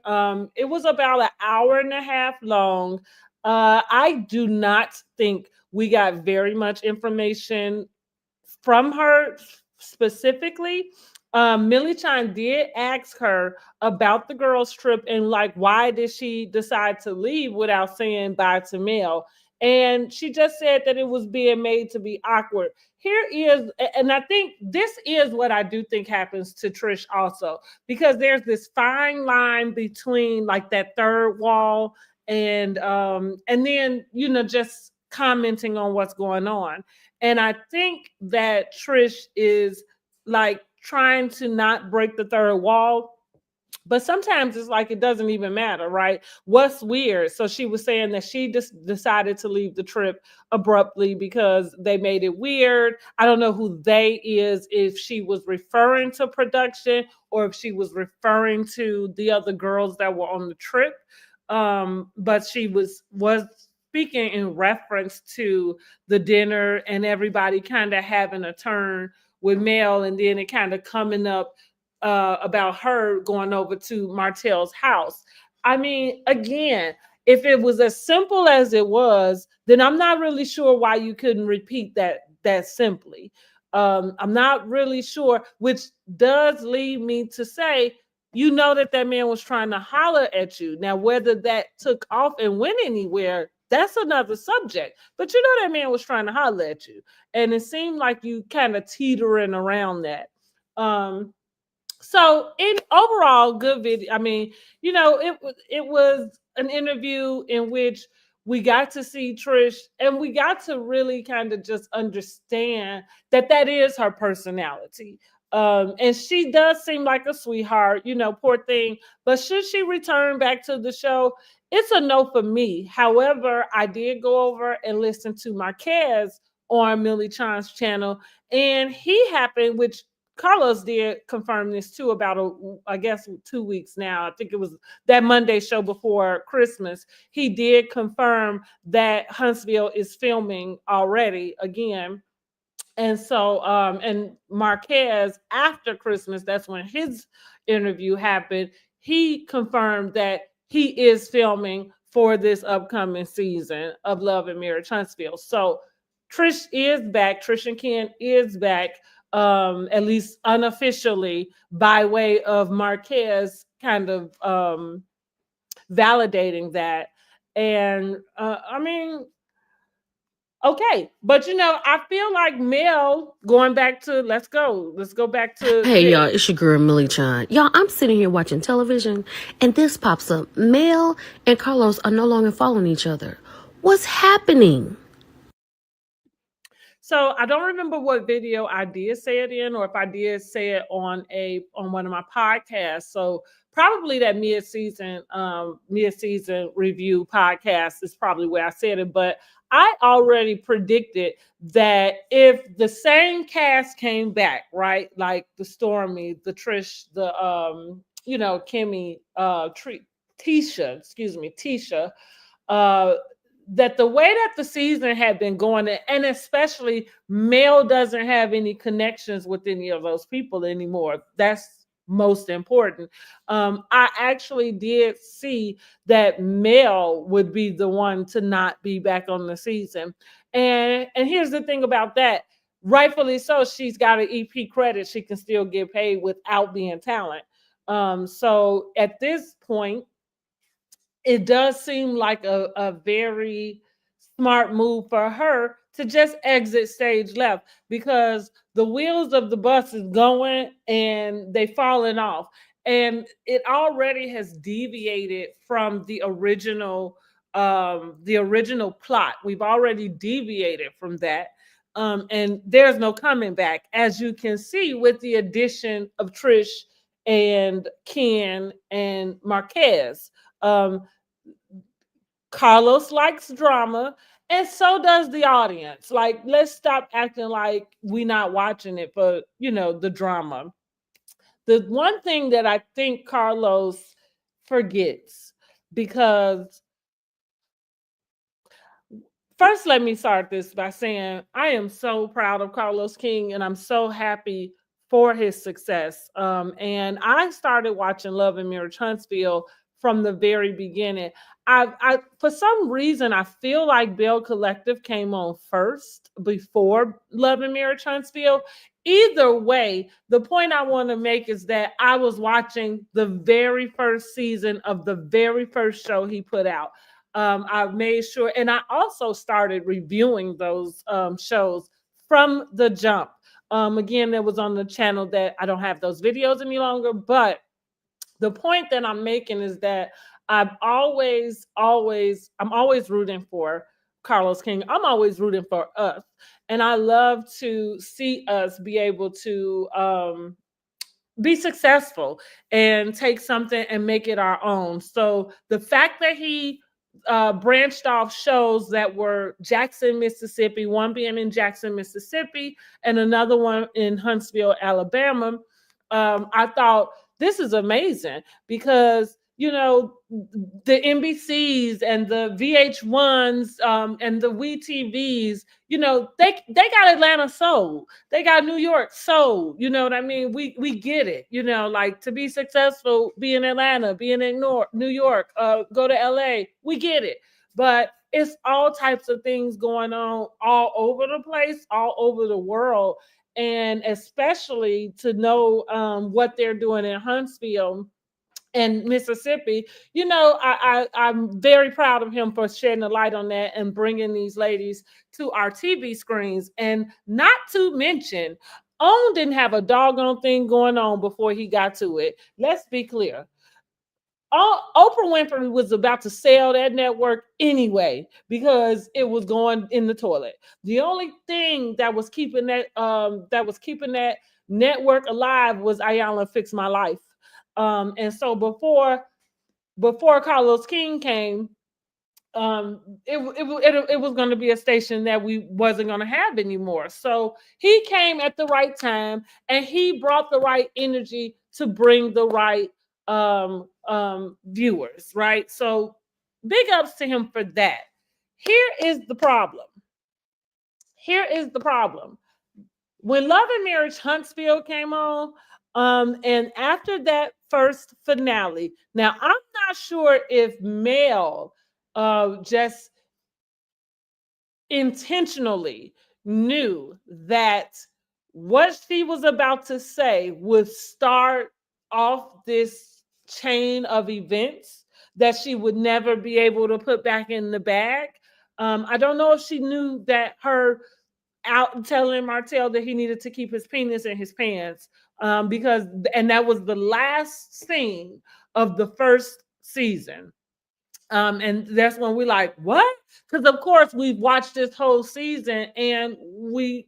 It was about an hour and a half long. I do not think we got very much information from her specifically. Millichun did ask her about the girls' trip and like why did she decide to leave without saying bye to Mel. And she just said that it was being made to be awkward. Here is, and I think this is what I do think happens to Trish also, because there's this fine line between like that third wall and then, you know, just commenting on what's going on. And I think that Trish is like trying to not break the third wall, but sometimes it's like it doesn't even matter, right? What's weird? So she was saying that she just decided to leave the trip abruptly because they made it weird. I don't know who they is, if she was referring to production or if she was referring to the other girls that were on the trip. But she was speaking in reference to the dinner and everybody kind of having a turn with Mel, and then it kind of coming up about her going over to Martell's house. I mean, again, if it was as simple as it was, then I'm not really sure why you couldn't repeat that simply. I'm not really sure, which does lead me to say, you know, that man was trying to holler at you. Now, whether that took off and went anywhere, that's another subject. But you know that man was trying to holler at you. And it seemed like you kind of teetering around that. So in overall, good video. I mean, you know, it was an interview in which we got to see Trish and we got to really kind of just understand that is her personality. And she does seem like a sweetheart, you know, poor thing. But should she return back to the show? It's a no for me. However, I did go over and listen to Marquez on Millichun's channel, and he happened, which Carlos did confirm this too about I guess 2 weeks now. I think it was that Monday show before Christmas. He did confirm that Huntsville is filming already again. And so and Marquez, after Christmas, that's when his interview happened. He confirmed that he is filming for this upcoming season of Love and Marriage Huntsville. So Trish is back. Trish and Ken is back, at least unofficially, by way of Marquez kind of validating that. And I mean, okay, but you know, I feel like Mel going back to let's go back to Hey y'all, it's your girl Millichun. Y'all, I'm sitting here watching television and this pops up. Mel and Carlos are no longer following each other. What's happening? So I don't remember what video I did say it in, or if I did say it on one of my podcasts. So probably that mid-season review podcast is probably where I said it. But I already predicted that if the same cast came back, right, like the Stormy, the Trish, the you know, Kimmy, Tisha, that the way that the season had been going, and especially Mel doesn't have any connections with any of those people anymore. That's most important. I actually did see that Mel would be the one to not be back on the season. And here's the thing about that. Rightfully so, she's got an EP credit. She can still get paid without being talent. So at this point, it does seem like a very smart move for her to just exit stage left, because the wheels of the bus is going and they falling off, and it already has deviated from the original plot. We've already deviated from that, and there's no coming back, as you can see with the addition of Trish and Ken and Marquez. Carlos likes drama, and so does the audience. Like, let's stop acting like we're not watching it for, you know, the drama. The one thing that I think Carlos forgets, because first, let me start this by saying I am so proud of Carlos King, and I'm so happy for his success. And I started watching Love and Marriage Huntsville from the very beginning. I for some reason I feel like Bell Collective came on first before Love and Marriage Huntsville. Either way, the point I want to make is that I was watching the very first season of the very first show he put out. I made sure, and I also started reviewing those shows from the jump. Again, that was on the channel that I don't have those videos any longer, but the point that I'm making is that I'm always rooting for Carlos King. I'm always rooting for us. And I love to see us be able to be successful and take something and make it our own. So the fact that he branched off shows that were Jackson, Mississippi, one being in Jackson, Mississippi, and another one in Huntsville, Alabama, I thought this is amazing because, you know, the NBCs and the VH1s and the WeTVs, you know, they got Atlanta soul. They got New York soul. You know what I mean? We get it. You know, like to be successful, be in Atlanta, be in New York, go to LA. We get it. But it's all types of things going on all over the place, all over the world. And especially to know what they're doing in Huntsville and Mississippi, you know, I'm very proud of him for shedding a light on that and bringing these ladies to our TV screens. And not to mention, OWN didn't have a doggone thing going on before he got to it. Let's be clear. Oprah Winfrey was about to sell that network anyway because it was going in the toilet. The only thing that was keeping that network alive was Ayanna Fix My Life. And so before Carlos King came, it was going to be a station that we wasn't going to have anymore. So he came at the right time, and he brought the right energy to bring the right viewers, right? So big ups to him for that. Here is the problem. When Love and Marriage Huntsville came on, and after that first finale, now I'm not sure if Mel just intentionally knew that what she was about to say would start off this chain of events that she would never be able to put back in the bag. I don't know if she knew that her out telling Martell that he needed to keep his penis in his pants because that was the last scene of the first season. And that's when we like, what? Because of course we've watched this whole season and we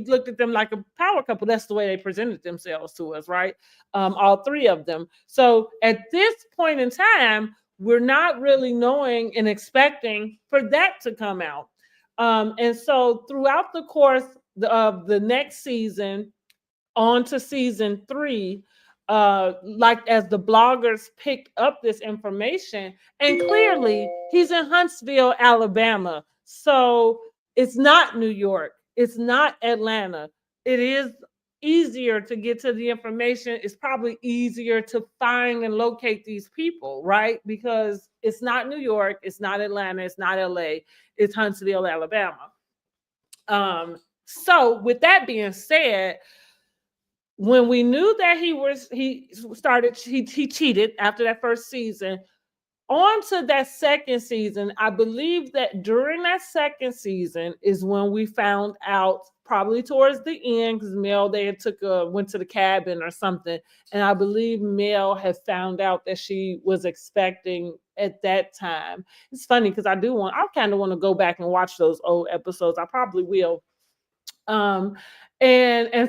looked at them like a power couple. That's the way they presented themselves to us, right? All three of them. So at this point in time, we're not really knowing and expecting for that to come out. And so throughout the course of the next season, on to season 3, like as the bloggers picked up this information, and clearly he's in Huntsville, Alabama. So it's not New York, it's not Atlanta. It is easier to get to the information. It's probably easier to find and locate these people, right? Because it's not New York, it's not Atlanta, it's not LA, it's Huntsville, Alabama. So with that being said, when we knew that he cheated after that first season, on to that second season, I believe that during that second season is when we found out, probably towards the end, because Mel went to the cabin or something, and I believe Mel had found out that she was expecting at that time. It's funny because I kind of want to go back and watch those old episodes. I probably will. And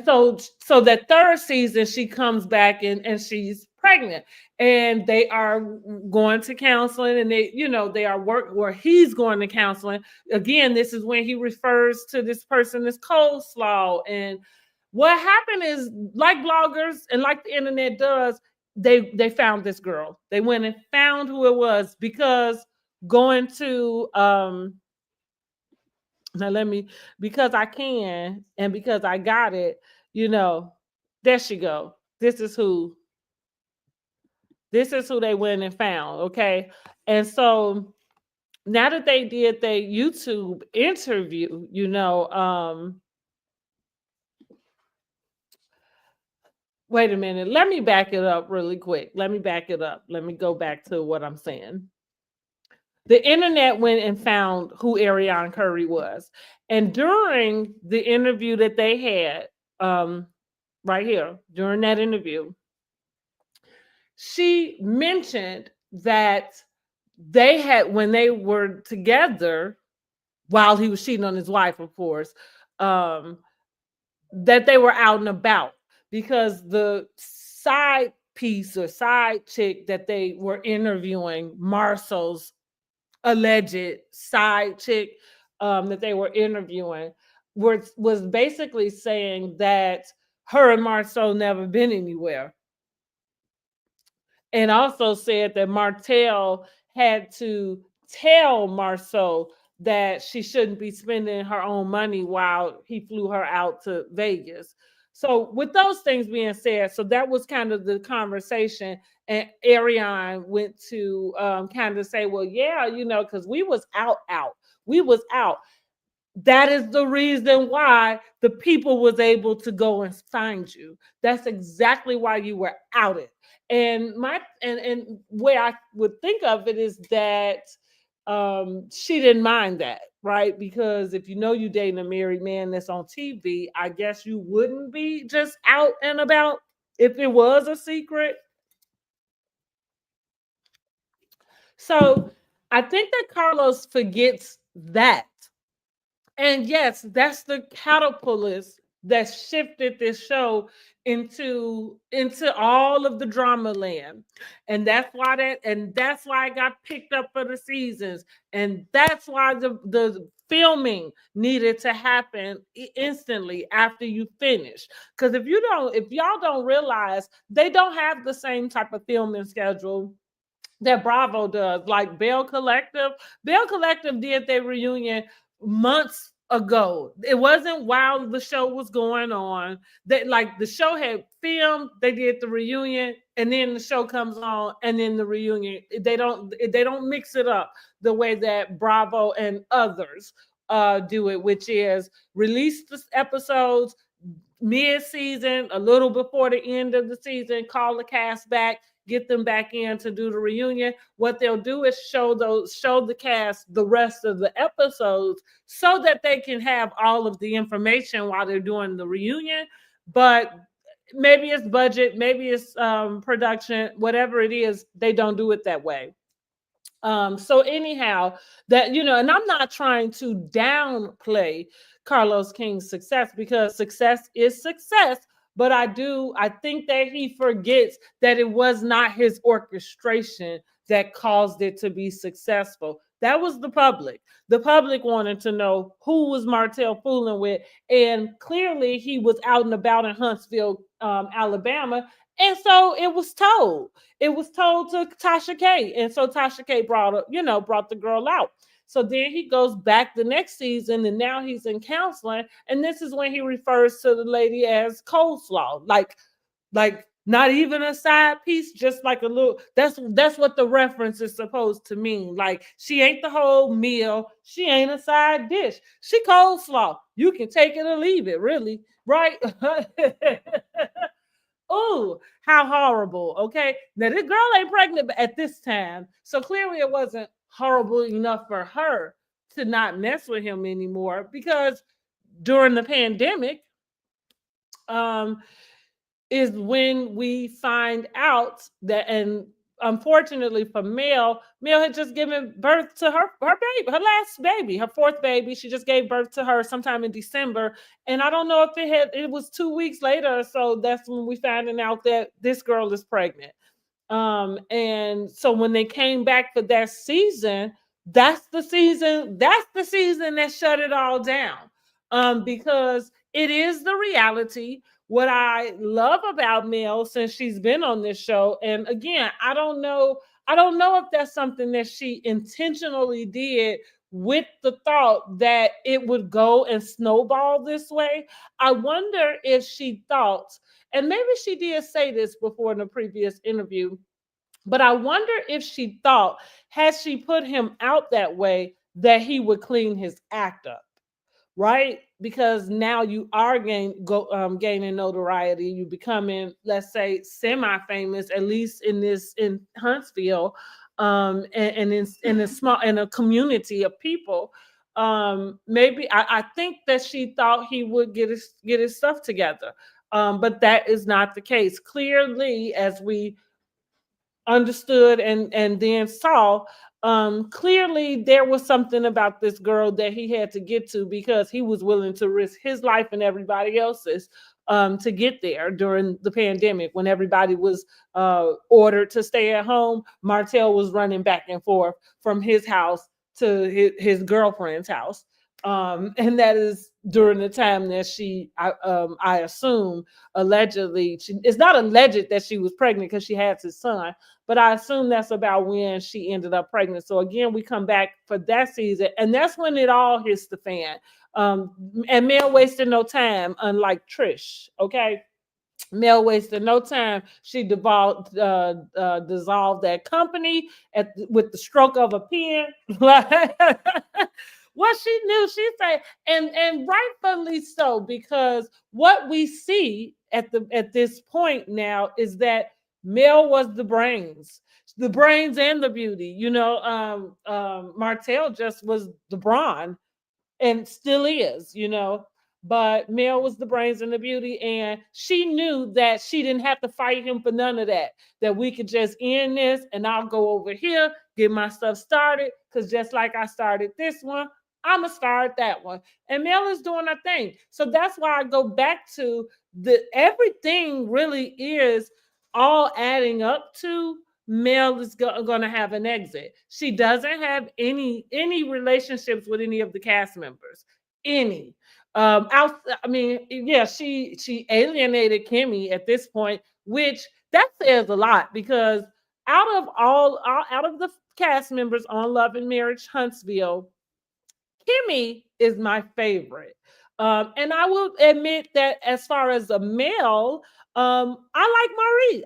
so that third season she comes back and she's pregnant, and they are going to counseling, and they are where he's going to counseling. Again, this is when he refers to this person as coleslaw. And what happened is, like bloggers and like the internet does, they found this girl. They went and found who it was, because going to because I can and because I got it, there she go. This is who they went and found, okay? And so now that they did their YouTube interview, wait a minute, let me back it up really quick. Let me go back to what I'm saying. the internet went and found who Ariane Curry was. And during the interview that they had, right here, during that interview, she mentioned that they had, when they were together, while he was cheating on his wife, of course, that they were out and about, because the side piece or side chick that they were interviewing, Marcel's alleged side chick that they were interviewing, was basically saying that her and Marcel never been anywhere. And also said that Martell had to tell Marceau that she shouldn't be spending her own money while he flew her out to Vegas. So with those things being said, so that was kind of the conversation. And Ariane went to kind of say, well, yeah, because we was out. We was out. That is the reason why the people was able to go and find you. That's exactly why you were outed. And and where I would think of it is that she didn't mind that, right? Because if you dating a married man that's on TV, I guess you wouldn't be just out and about if it was a secret. So I think that Carlos forgets that. And yes, that's the catapultist that shifted this show into all of the drama land. And that's why it got picked up for the seasons. And that's why the filming needed to happen instantly after you finish. Because if y'all don't realize, they don't have the same type of filming schedule that Bravo does. Like Bell Collective did their reunion months ago. It wasn't while the show was going on. The show had filmed, they did the reunion, and then the show comes on, and then the reunion. They don't mix it up the way that Bravo and others do it, which is release the episodes mid-season, a little before the end of the season, call the cast back, get them back in to do the reunion. What they'll do is show the cast the rest of the episodes so that they can have all of the information while they're doing the reunion. But maybe it's budget, maybe it's production, whatever it is, they don't do it that way. So anyhow, and I'm not trying to downplay Carlos King's success, because success is success. But I think that he forgets that it was not his orchestration that caused it to be successful. That was the public. The public wanted to know who was Martell fooling with. And clearly he was out and about in Huntsville, Alabama. And so it was told. It was told to Tasha K. And so Tasha K brought the girl out. So then he goes back the next season, and now he's in counseling. And this is when he refers to the lady as coleslaw, like not even a side piece, just like a little. That's what the reference is supposed to mean. Like, she ain't the whole meal. She ain't a side dish. She coleslaw. You can take it or leave it, really, right? Oh, how horrible. Okay. Now, this girl ain't pregnant at this time. So clearly it wasn't horrible enough for her to not mess with him anymore, because during the pandemic is when we find out that, and unfortunately for Mel had just given birth to her baby, her last baby, her fourth baby. She just gave birth to her sometime in December. And I don't know if it was 2 weeks later or so, that's when we finding out that this girl is pregnant. And so when they came back for that season, that's the season that shut it all down. Because it is the reality. What I love about Mel, since she's been on this show, and again, I don't know if that's something that she intentionally did with the thought that it would go and snowball this way. I wonder if she thought, and maybe she did say this before in a previous interview, but I wonder if she thought, had she put him out that way, that he would clean his act up, right? Because now you are gaining notoriety. You becoming, let's say, semi-famous, at least in Huntsville. and in a community of people. Maybe I think that she thought he would get his stuff together, but that is not the case. Clearly, as we understood and then saw, clearly there was something about this girl that he had to get to, because he was willing to risk his life and everybody else's to get there during the pandemic, when everybody was ordered to stay at home. Martell was running back and forth from his house to his girlfriend's house, and that is during the time that I assume, allegedly, it's not alleged that she was pregnant because she had his son, but I assume that's about when she ended up pregnant. So again, we come back for that season, and that's when it all hits the fan. And Mel wasted no time, unlike Trish. Okay, Mel wasted no time. She dissolved that company with the stroke of a pen. What she knew, she said, and rightfully so, because what we see at this point now is that Mel was the brains and the beauty. Martell just was the brawn, and still is, but Mel was the brains and the beauty, and she knew that she didn't have to fight him for none of that, that we could just end this, and I'll go over here, get my stuff started, because just like I started this one, I'm going to start that one. And Mel is doing her thing. So that's why I go back to everything really is all adding up to Mel is going to have an exit. She doesn't have any relationships with any of the cast members. Any. She alienated Kimmy at this point, which that says a lot, because out of the cast members on Love and Marriage Huntsville, Kimmy is my favorite. And I will admit that as far as a male, I like Maurice.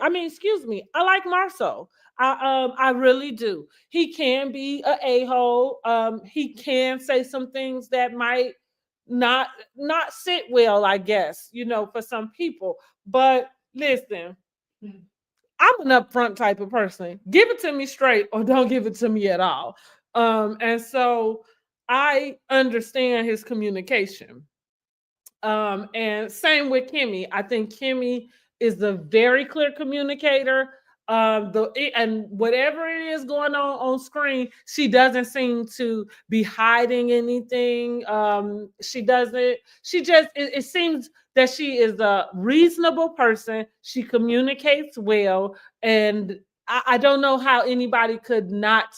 I like Marceau. I really do. He can be an a-hole. He can say some things that might not sit well, I guess, for some people. But listen, I'm an upfront type of person. Give it to me straight, or don't give it to me at all. And so I understand his communication. And same with Kimmy. I think Kimmy is a very clear communicator. And whatever it is going on screen, she doesn't seem to be hiding anything. It seems that she is a reasonable person. She communicates well. And I don't know how anybody could not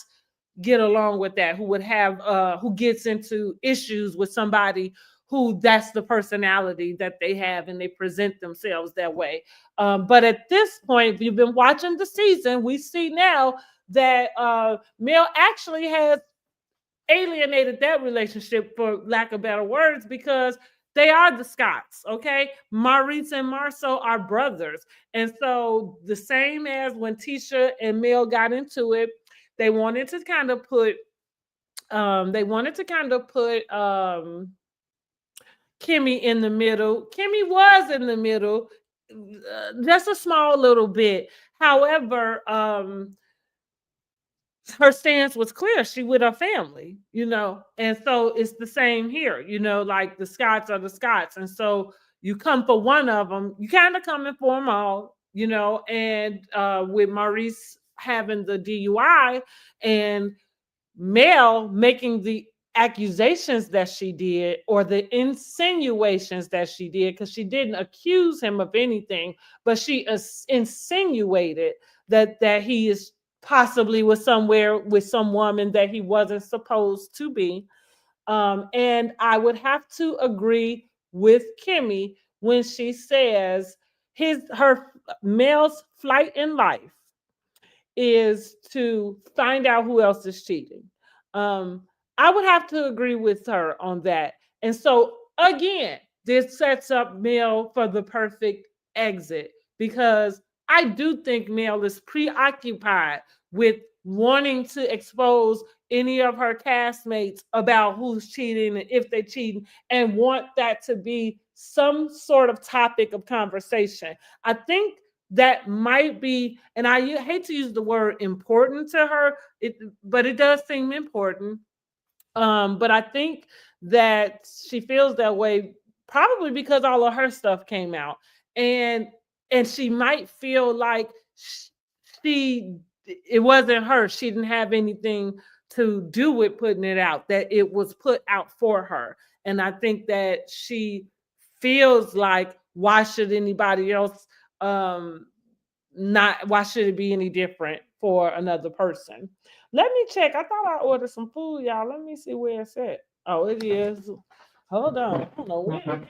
get along with that, who gets into issues with somebody who that's the personality that they have, and they present themselves that way. But at this point, if you've been watching the season, we see now that Mel actually has alienated that relationship, for lack of better words, because they are the Scotts, okay? Maurice and Marceau are brothers. And so the same as when Tisha and Mel got into it, they wanted to kind of put Kimmy in the middle. Kimmy was in the middle, just a small little bit. However, her stance was clear. She with her family, and so it's the same here, like the Scotts are the Scotts. And so you come for one of them, you kind of coming for them all, and with Maurice having the DUI and Mel making the accusations that she did, or the insinuations that she did, because she didn't accuse him of anything, but she insinuated that he is possibly with some woman that he wasn't supposed to be. And I would have to agree with Kimmy when she says Mel's flight in life is to find out who else is cheating. I would have to agree with her on that. And so again, this sets up Mel for the perfect exit, because I do think Mel is preoccupied with wanting to expose any of her castmates about who's cheating and if they're cheating, and want that to be some sort of topic of conversation. I think that might be, and I hate to use the word important to her, but it does seem important. But I think that she feels that way probably because all of her stuff came out, and she might feel like it wasn't her. She didn't have anything to do with putting it out, that it was put out for her. And I think that she feels like, why should anybody else not, why should it be any different for another person? Let me check. I thought I ordered some food, y'all. Let me see where it's at. Oh, it is. Hold on. I don't know where.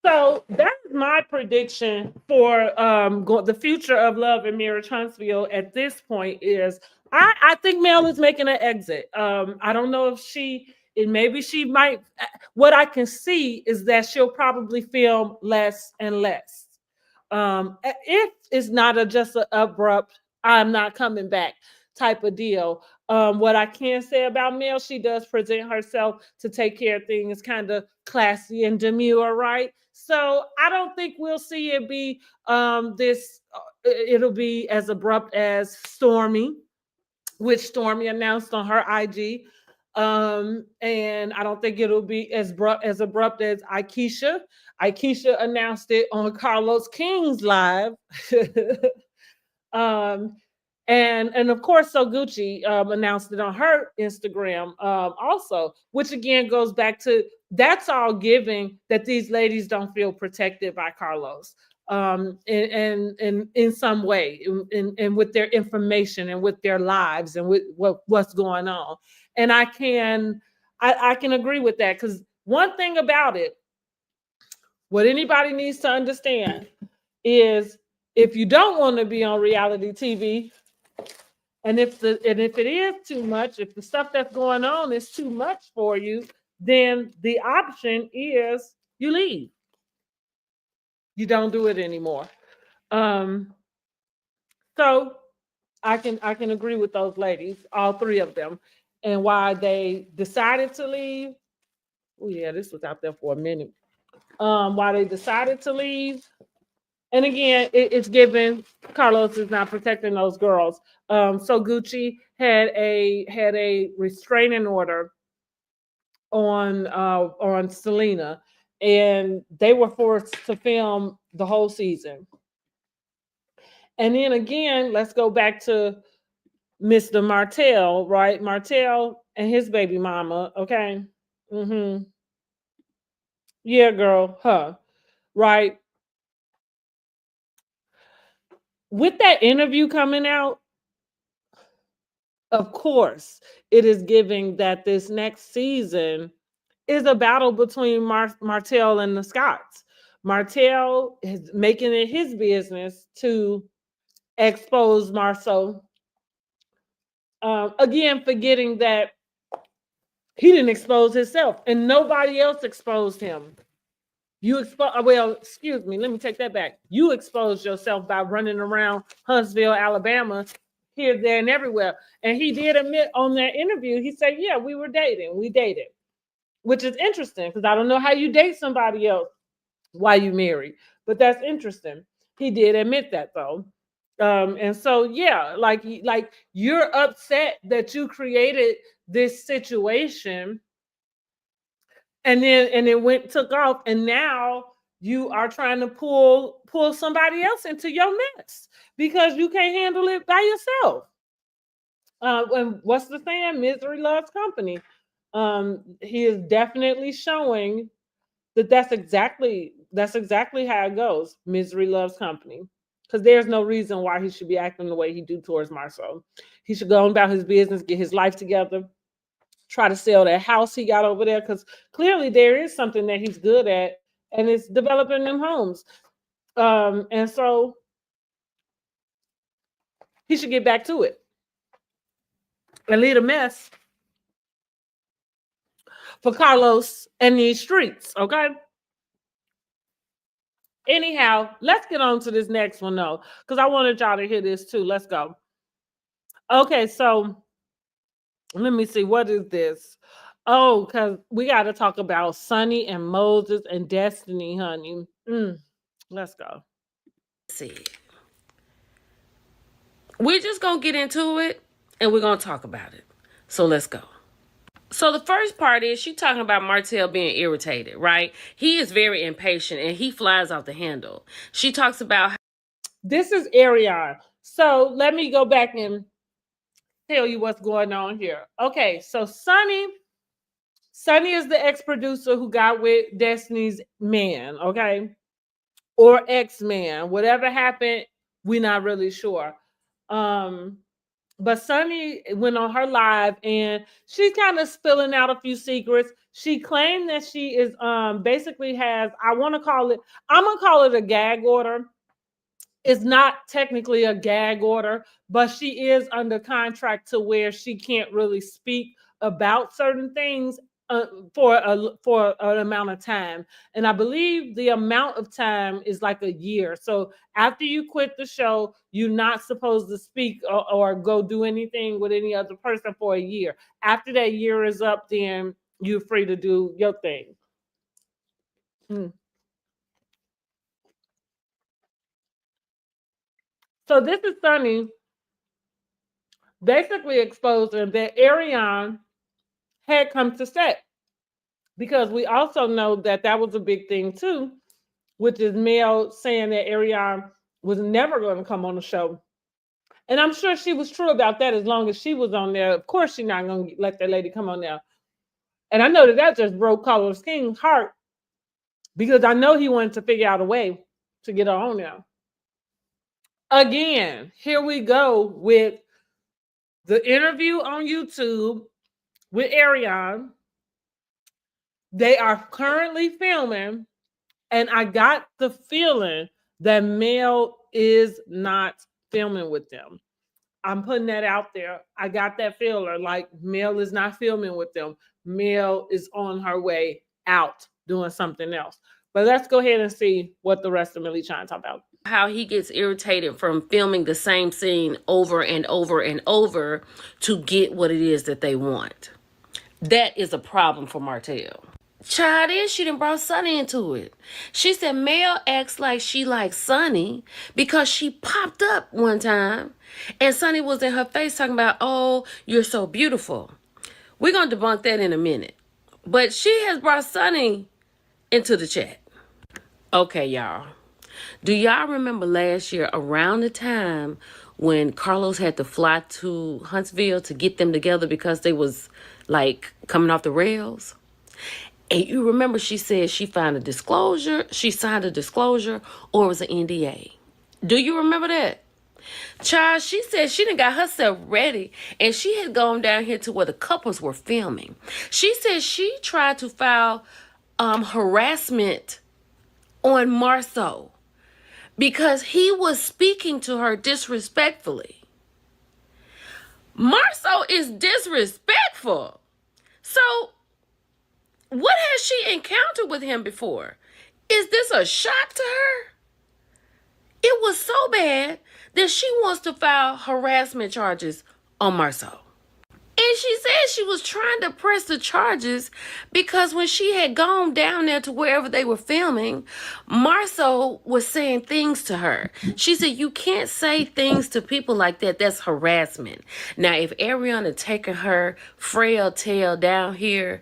So that's my prediction for the future of Love and Marriage Huntsville at this point is I think Mel is making an exit. I don't know if maybe she might. What I can see is that she'll probably film less and less. If it's not just an abrupt, I'm not coming back type of deal. What I can say about Mel, she does present herself to take care of things kind of classy and demure, right? So I don't think we'll see it be it'll be as abrupt as Stormy, which Stormy announced on her IG. And I don't think it'll be as abrupt as Aikisha. Aikisha announced it on Carlos King's live. And of course, So Gucci announced it on her Instagram also, which again goes back to, that's all giving that these ladies don't feel protected by Carlos and in some way, and with their information and with their lives and with what's going on. And I can agree with that, because one thing about it, what anybody needs to understand is, if you don't want to be on reality TV, and if it is too much, if the stuff that's going on is too much for you, then the option is you leave. You don't do it anymore. So I can agree with those ladies, all three of them, and why they decided to leave. Oh yeah, this was out there for a minute. Why they decided to leave. And again, it's given Carlos is not protecting those girls. So Gucci had a restraining order on Selena, and they were forced to film the whole season. And then again, let's go back to Mr. Martell, right? Martell and his baby mama, okay? Mm-hmm. Yeah, girl, huh? Right? With that interview coming out, of course, it is giving that this next season is a battle between Martell and the Scotts. Martell is making it his business to expose Marceau. Again, forgetting that he didn't expose himself and nobody else exposed him. Excuse me, let me take that back. You exposed yourself by running around Huntsville, Alabama, here, there, and everywhere. And he did admit on that interview, he said, yeah, we were dating. We dated, which is interesting because I don't know how you date somebody else while you married, but that's interesting. He did admit that though. And so, yeah, like you're upset that you created this situation and then it took off, and now you are trying to pull somebody else into your mess because you can't handle it by yourself. And what's the saying? Misery loves company. He is definitely showing that that's exactly how it goes. Misery loves company. Because there's no reason why he should be acting the way he do towards Marceau. He should go on about his business, get his life together, try to sell that house he got over there, because clearly there is something that he's good at, and it's developing them homes. And so he should get back to it and leave a mess for Carlos and these streets, okay? Anyhow, let's get on to this next one though, because I wanted y'all to hear this too. Let's go. Okay, so let me see. What is this? Oh, because we got to talk about Sunni and Moses and Destiny, honey. Let's go. See, we're just gonna get into it and we're gonna talk about it. So let's go. So the first part is she talking about Martell being irritated, right? He is very impatient and he flies off the handle. She talks about This is Ariane. So let me go back and tell you what's going on here. Okay, so Sunni is the ex-producer who got with Destiny's man, okay? Or ex-man. Whatever happened, we're not really sure. But Sunni went on her live and she's kind of spilling out a few secrets. She claimed that she is basically has, I'm gonna call it a gag order. It's not technically a gag order, but she is under contract to where she can't really speak about certain things for an amount of time. And I believe the amount of time is like a year. So after you quit the show, you're not supposed to speak or go do anything with any other person for a year. After that year is up, then you're free to do your thing. So this is Sunni basically exposing that Ariane had come to set, because we also know that that was a big thing too, which is Mel saying that Ariane was never going to come on the show. And I'm sure she was true about that as long as she was on there. Of course, she's not going to let that lady come on there. And I know that just broke Carlos King's heart, because I know he wanted to figure out a way to get her on there. Again, here we go with the interview on YouTube with Ariane. They are currently filming, and I got the feeling that Mel is not filming with them. I'm putting that out there. I got that feeling like Mel is not filming with them. Mel is on her way out doing something else. But let's go ahead and see what the rest of Millichun talk about. how he gets irritated from filming the same scene over and over and over to get what it is that they want. That is a problem for Martell. Child, then she done brought Sunni into it. She said Mel acts like she likes Sunni because she popped up one time and Sunni was in her face talking about, oh, you're so beautiful. We're going to debunk that in a minute. But she has brought Sunni into the chat. Okay, y'all. Do y'all remember last year around the time when Carlos had to fly to Huntsville to get them together because they was like coming off the rails? And you remember she said she signed a disclosure, or it was an NDA. Do you remember that? Child, she said she done got herself ready and she had gone down here to where the couples were filming. She said she tried to file harassment on Marceau because he was speaking to her disrespectfully. Marceau is disrespectful. So what has she encountered with him before? Is this a shock to her? It was so bad that she wants to file harassment charges on Marceau. And she said she was trying to press the charges because when she had gone down there to wherever they were filming, Marceau was saying things to her. She said, you can't say things to people like that. That's harassment. Now, if Ariana taking her frail tail down here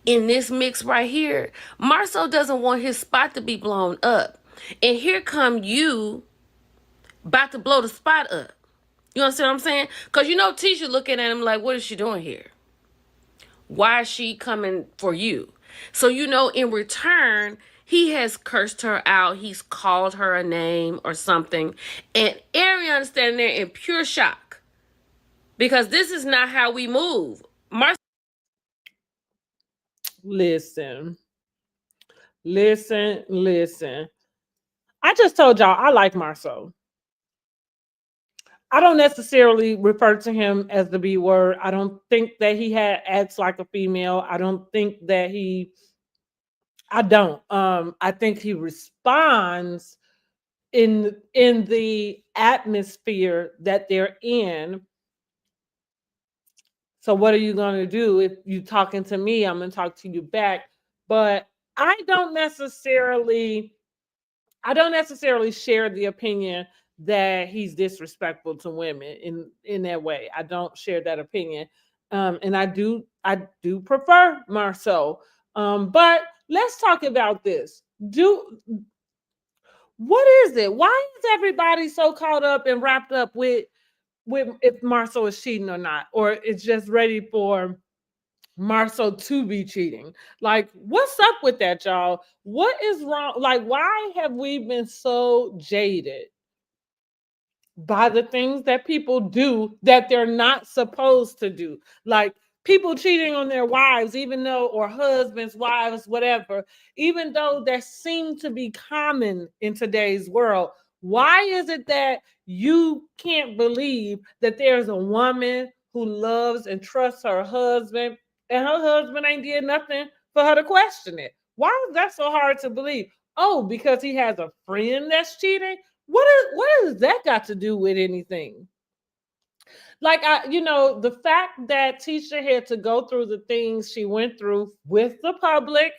in this mix right here, Marceau doesn't want his spot to be blown up. And here come you about to blow the spot up. You understand what I'm saying? Because you know Tisha looking at him like, what is she doing here? Why is she coming for you? So you know in return, he has cursed her out. He's called her a name or something. And Ariana's standing there in pure shock. Because this is not how we move. Listen. I just told y'all I like Marceau. I don't necessarily refer to him as the B word. I don't think that he acts like a female. I don't think that I don't. I think he responds in the atmosphere that they're in So what are you going to do? If you talking to me, I'm going to talk to you back. But I don't necessarily share the opinion that he's disrespectful to women in that way. I don't share that opinion. And I do prefer Marceau. But let's talk about this. What is it? Why is everybody so caught up and wrapped up with if Marceau is cheating or not, or it's just ready for Marceau to be cheating? Like, what's up with that, y'all? What is wrong? Like, why have we been so jaded by the things that people do that they're not supposed to do? Like people cheating on their wives, even though, or husbands, wives, whatever, even though that seems to be common in today's world. Why is it that you can't believe that there's a woman who loves and trusts her husband and her husband ain't did nothing for her to question it? Why is that so hard to believe? Oh, because he has a friend that's cheating? What has that got to do with anything? Like, the fact that Tisha had to go through the things she went through with the public,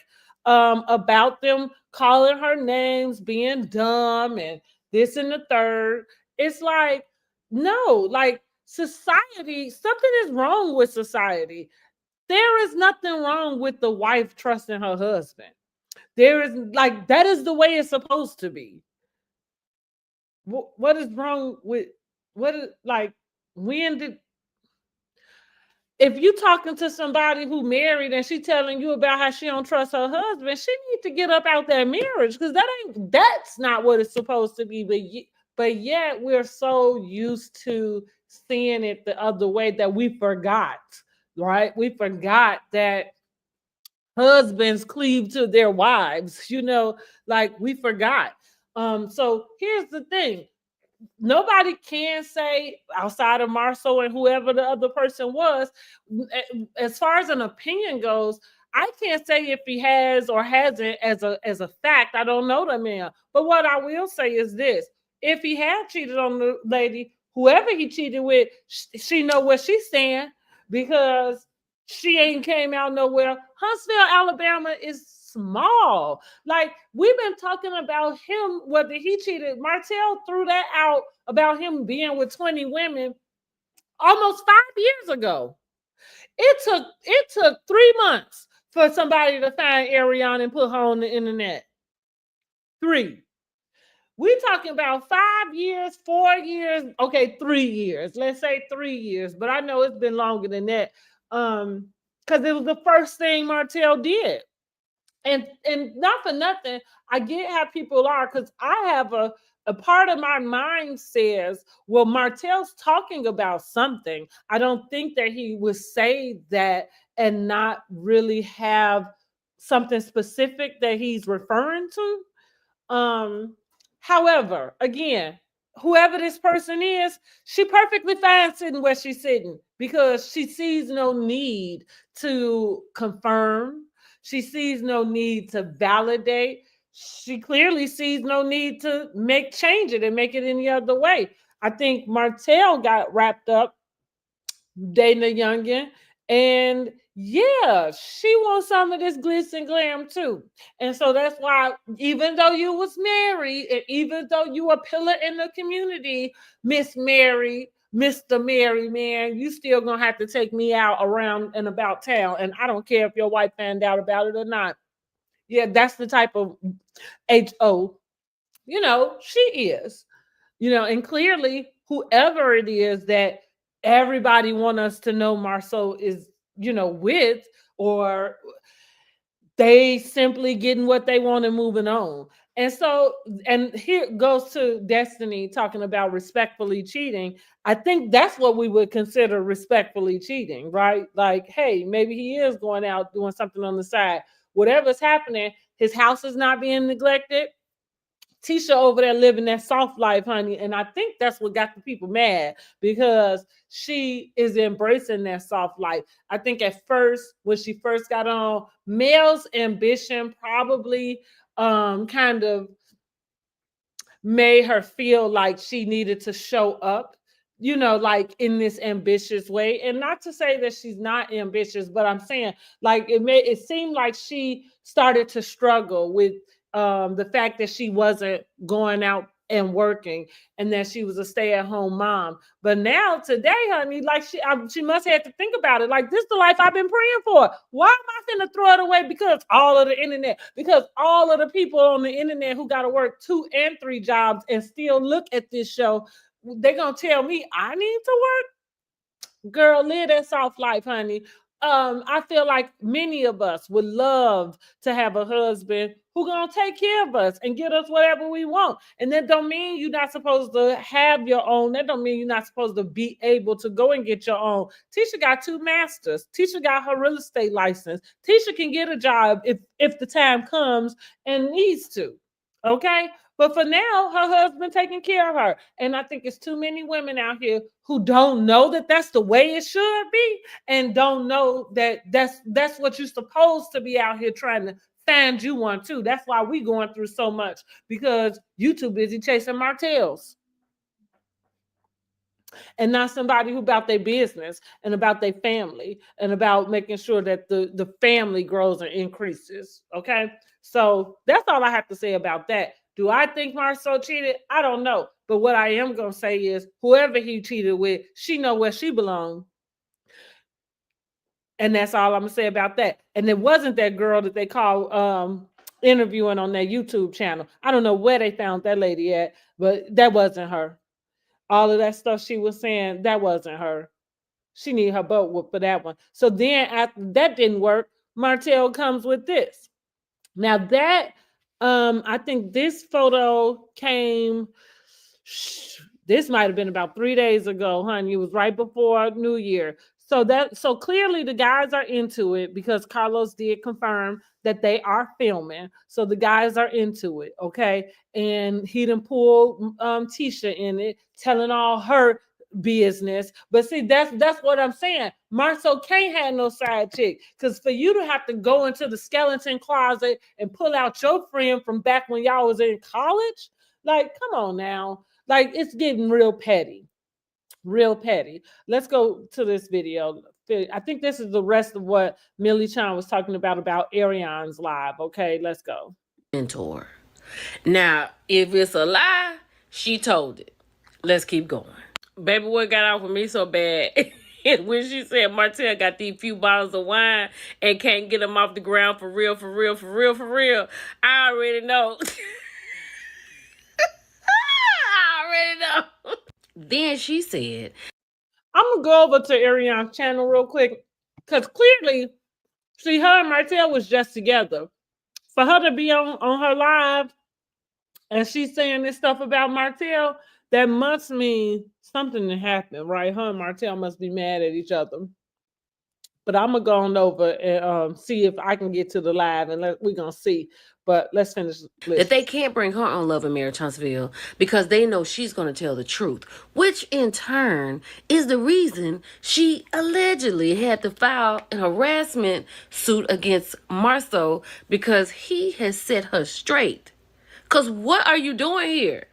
about them calling her names, being dumb and this and the third. It's like, no, like society, something is wrong with society. There is nothing wrong with the wife trusting her husband. There is, like, that is the way it's supposed to be. What is wrong with what is, like, when did, if you talking to somebody who married and she telling you about how she don't trust her husband, she need to get up out that marriage, because that's not what it's supposed to be. But yet we're so used to seeing it the other way that we forgot, right? We forgot that husbands cleave to their wives, like we forgot. So here's the thing. Nobody can say, outside of Marceau and whoever the other person was, as far as an opinion goes, I can't say if he has or hasn't as a fact. I don't know the man. But what I will say is this: if he had cheated on the lady, whoever he cheated with, she know what she's saying, because she ain't came out nowhere. Huntsville, Alabama is small. Like, we've been talking about him, whether he cheated. Martell threw that out about him being with 20 women almost 5 years ago. It took 3 months for somebody to find Ariana and put her on the internet. 3. We're talking about 5 years, 4 years, okay, 3 years. Let's say 3 years, but I know it's been longer than that. Because it was the first thing Martell did. And not for nothing, I get how people are, because I have a part of my mind says, well, Martell's talking about something. I don't think that he would say that and not really have something specific that he's referring to. However, again, whoever this person is, she perfectly fine sitting where she's sitting, because she sees no need to confirm. She sees no need to validate. She clearly sees no need to change it and make it any other way. I think Martell got wrapped up dating a youngin, and yeah, she wants some of this glitz and glam too. And so that's why, even though you was married, and even though you a pillar in the community, Miss Mary, Mr. Mary, man, you still gonna have to take me out around and about town. And I don't care if your wife found out about it or not. Yeah, that's the type of HO, she is. And clearly, whoever it is that everybody want us to know Marceau is, with, or they simply getting what they want and moving on. And so, and here goes to Destiny talking about respectfully cheating. I think that's what we would consider respectfully cheating, right? Like, hey, maybe he is going out doing something on the side. Whatever's happening, his house is not being neglected. Tisha over there living that soft life, honey. And I think that's what got the people mad, because she is embracing that soft life. I think at first, when she first got on, Mel's ambition probably kind of made her feel like she needed to show up like in this ambitious way. And not to say that she's not ambitious, but I'm saying like it seemed like she started to struggle with the fact that she wasn't going out and working, and that she was a stay-at-home mom. But now today, honey, like she must have to think about it. Like, this is the life I've been praying for. Why am I finna throw it away because all of the internet? Because all of the people on the internet who got to work 2 and 3 jobs and still look at this show, they're gonna tell me I need to work? Girl, live that soft life, honey. I feel like many of us would love to have a husband who gonna take care of us and get us whatever we want. And that don't mean you're not supposed to have your own. That don't mean you're not supposed to be able to go and get your own. Tisha got 2 masters. Tisha got her real estate license. Tisha can get a job if the time comes and needs to. Okay? But for now, her husband taking care of her. And I think it's too many women out here who don't know that that's the way it should be, and don't know that that's what you're supposed to be out here trying to find you one too. That's why we going through so much, because you too busy chasing martels and not somebody who about their business and about their family and about making sure that the family grows and increases. Okay, so that's all I have to say about that. Do I think Marceau cheated? I don't know. But what I am going to say is whoever he cheated with, she know where she belonged. And that's all I'm going to say about that. And it wasn't that girl that they call interviewing on their YouTube channel. I don't know where they found that lady at, but that wasn't her. All of that stuff she was saying, that wasn't her. She need her butt whooped for that one. So then after that didn't work, Martell comes with this. Now that, I think this photo came, this might have been about 3 days ago, honey. It was right before New Year. So clearly the guys are into it, because Carlos did confirm that they are filming. So the guys are into it, okay? And he done pulled Tisha in it, telling all her business. But see, that's what I'm saying. Marceau can't have no side chick, because for you to have to go into the skeleton closet and pull out your friend from back when y'all was in college, like, come on now. Like, it's getting real petty. Real petty. Let's go to this video. I think this is the rest of what Millichun was talking about Ariane's live. Okay, let's go. Mentor. Now, if it's a lie, she told it. Let's keep going. Baby, what got off with me so bad when she said Martell got these few bottles of wine and can't get them off the ground for real. I already know. I already know. Then she said, I'm going to go over to Ariane's channel real quick, because clearly, see, her and Martell was just together. For her to be on her live and she's saying this stuff about Martell, that must mean something that happened, right? Her and Martell must be mad at each other. But I'm going to go on over and see if I can get to the live, and we're going to see. But let's finish. That they can't bring her on Love Marriage Huntsville because they know she's going to tell the truth, which in turn is the reason she allegedly had to file an harassment suit against Marceau, because he has set her straight. Because what are you doing here?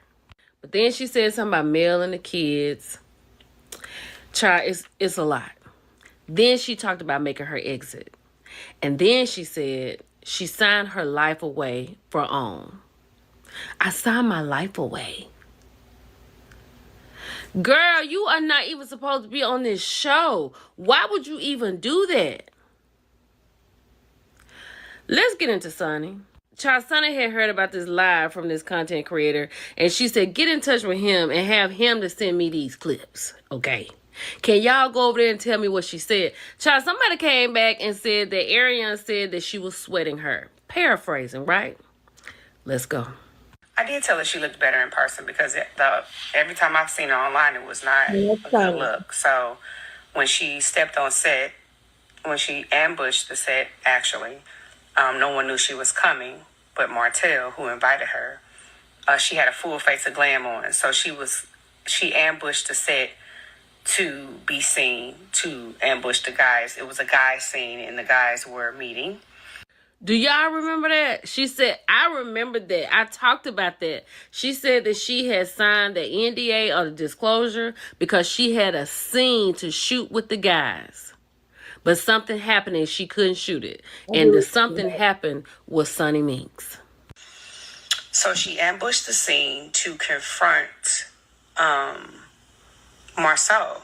But then she said something about Mel and the kids. Child, it's a lot. Then she talked about making her exit. And then she said she signed her life away for OWN. I signed my life away. Girl, you are not even supposed to be on this show. Why would you even do that? Let's get into Sunni. Child, Sunni had heard about this live from this content creator, and she said, get in touch with him and have him to send me these clips, okay? Can y'all go over there and tell me what she said? Child, somebody came back and said that Ariane said that she was sweating her. Paraphrasing, right? Let's go. I did tell her she looked better in person, because every time I've seen her online, it was not a good look. So when she stepped on set, when she ambushed the set, actually, no one knew she was coming but Martell, who invited her. She had a full face of glam on. So she ambushed the set to be seen, to ambush the guys. It was a guy scene, and the guys were meeting. Do y'all remember that? She said, I remember that. I talked about that. She said that she had signed the NDA or the disclosure because she had a scene to shoot with the guys. But something happened and she couldn't shoot it. And the something happened was Sunni Minks. So she ambushed the scene to confront Marceau.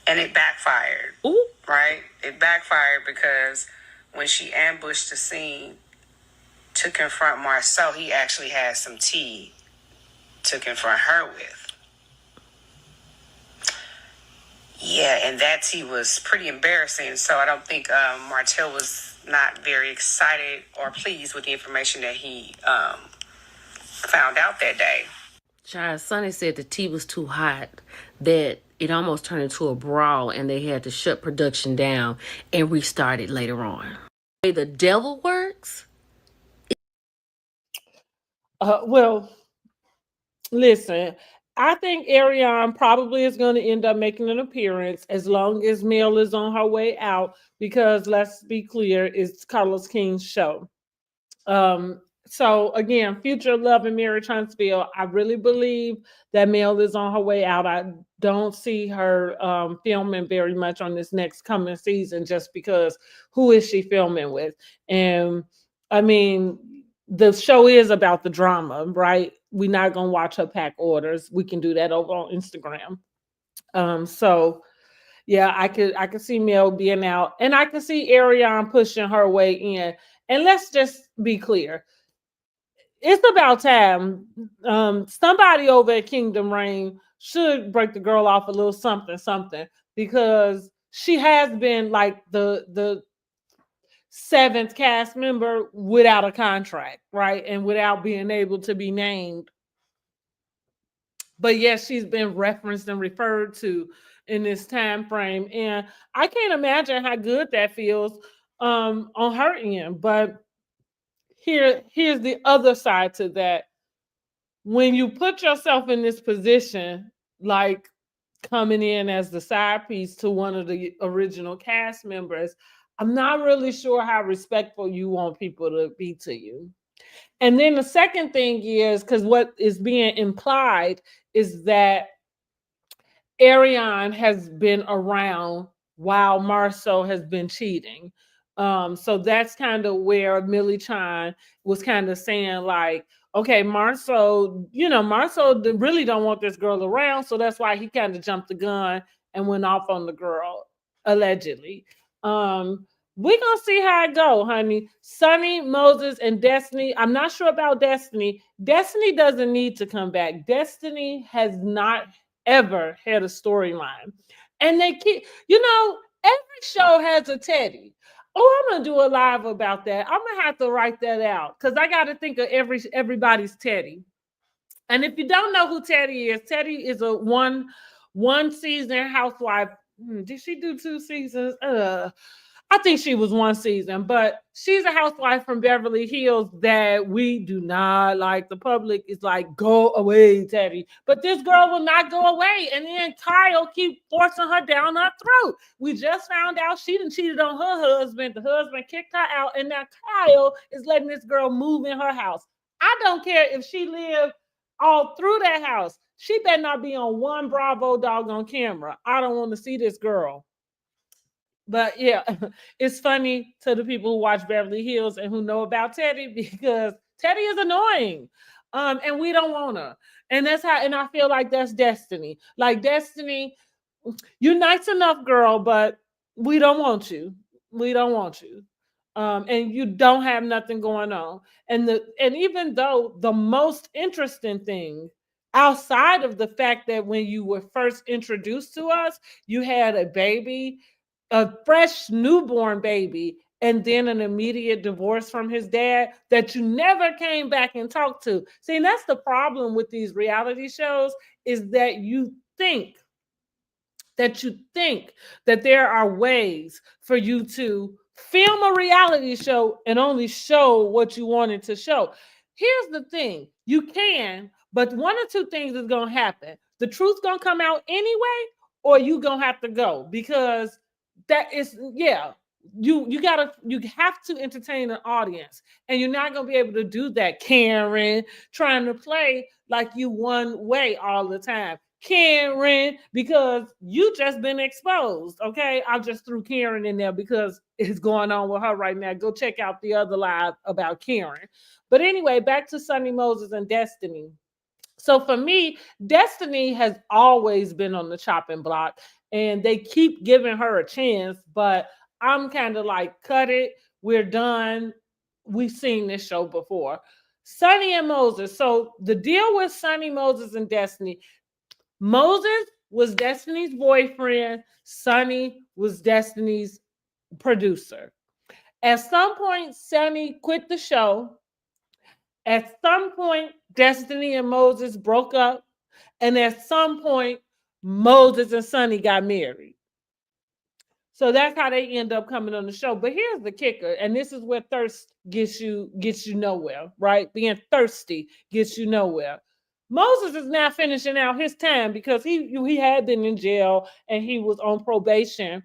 And it backfired. Ooh. Right? It backfired because when she ambushed the scene to confront Marceau, he actually had some tea to confront her with. Yeah, and that tea was pretty embarrassing. So I don't think Martell was not very excited or pleased with the information that he found out that day. Child, Sunni said the tea was too hot, that it almost turned into a brawl and they had to shut production down and restart it later on. The way the devil works? Well, listen, I think Ariane probably is going to end up making an appearance as long as Mel is on her way out, because let's be clear, it's Carlos King's show. So again, future Love and Marriage Huntsville, I really believe that Mel is on her way out. I don't see her filming very much on this next coming season, just because who is she filming with? And I mean, the show is about the drama, right? We're not gonna watch her pack orders. We can do that over on Instagram. So yeah, I could see Mel being out, and I could see Ariane pushing her way in. And let's just be clear. It's about time. Somebody over at Kingdom Reign should break the girl off a little something, because she has been like the seventh cast member without a contract, right? And without being able to be named. But yes, she's been referenced and referred to in this time frame. And I can't imagine how good that feels on her end. But here's the other side to that. When you put yourself in this position, like coming in as the side piece to one of the original cast members, I'm not really sure how respectful you want people to be to you. And then the second thing is, because what is being implied is that Ariane has been around while Marceau has been cheating. So that's kind of where Millichun was kind of saying, like, okay, Marceau really don't want this girl around, so that's why he kind of jumped the gun and went off on the girl, allegedly. We're gonna see how it go, honey. Sunni, Moses, and Destiny. I'm not sure about Destiny. Destiny doesn't need to come back. Destiny has not ever had a storyline. And they keep, every show has a Teddy. Oh, I'm gonna do a live about that. I'm gonna have to write that out, because I got to think of everybody's Teddy. And if you don't know who Teddy is a one season housewife. Did she do 2 seasons? I think she was 1 season, but she's a housewife from Beverly Hills that we do not like. The public is like, go away, Teddy. But this girl will not go away. And then Kyle keep forcing her down her throat. We just found out she done cheated on her husband. The husband kicked her out. And now Kyle is letting this girl move in her house. I don't care if she lived all through that house. She better not be on one Bravo doggone camera. I don't want to see this girl. But yeah, it's funny to the people who watch Beverly Hills and who know about Teddy, because Teddy is annoying. And we don't want her. And I feel like that's Destiny. Like, Destiny, you're nice enough, girl, but we don't want you. We don't want you. And you don't have nothing going on. And even though the most interesting thing, outside of the fact that when you were first introduced to us, you had a baby, a fresh newborn baby, and then an immediate divorce from his dad that you never came back and talked to. See, that's the problem with these reality shows, is that you think that there are ways for you to film a reality show and only show what you wanted to show. Here's the thing. You can, but one or two things is going to happen. The truth's going to come out anyway, or you going to have to go, because that is, you have to entertain an audience, and you're not gonna be able to do that, Karen, trying to play like you one way all the time. Karen, because you just been exposed. Okay, I just threw Karen in there because it's going on with her right now. Go check out the other live about Karen. But anyway, back to Sunni, Moses, and Destiny. So for me, Destiny has always been on the chopping block, and they keep giving her a chance, but I'm kind of like, cut it. We're done. We've seen this show before. Sunni and Moses. So the deal with Sunni, Moses, and Destiny. Moses was Destiny's boyfriend. Sunni was Destiny's producer. At some point, Sunni quit the show. At some point, Destiny and Moses broke up. And at some point, Moses and Sunni got married. So that's how they end up coming on the show. But here's the kicker, and this is where thirst gets you nowhere, right? Being thirsty gets you nowhere. Moses is now finishing out his time because he had been in jail and he was on probation.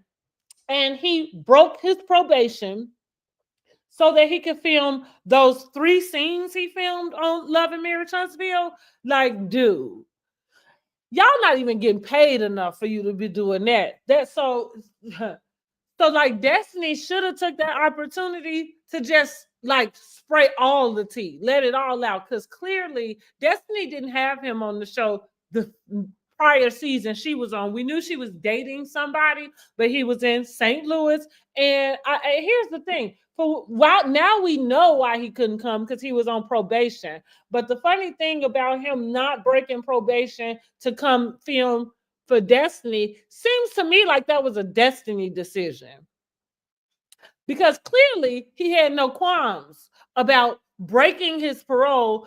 And he broke his probation so that he could film those 3 scenes he filmed on Love Marriage Huntsville. Like, dude, y'all not even getting paid enough for you to be doing that. So like Destiny should have took that opportunity to just like spray all the tea, let it all out. Because clearly Destiny didn't have him on the show the prior season she was on. We knew she was dating somebody, but he was in St. Louis. And here's the thing. Now we know why he couldn't come, because he was on probation. But the funny thing about him not breaking probation to come film for Destiny seems to me like that was a Destiny decision. Because clearly he had no qualms about breaking his parole,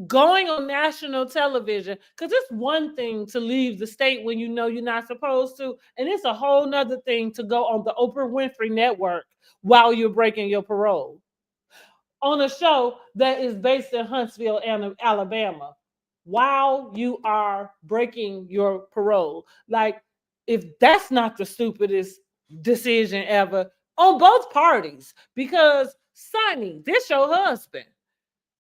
going on national television, because it's one thing to leave the state when you know you're not supposed to, and it's a whole nother thing to go on the Oprah Winfrey Network while you're breaking your parole on a show that is based in Huntsville, Alabama, while you are breaking your parole. Like, if that's not the stupidest decision ever on both parties, because Sunni, this your husband.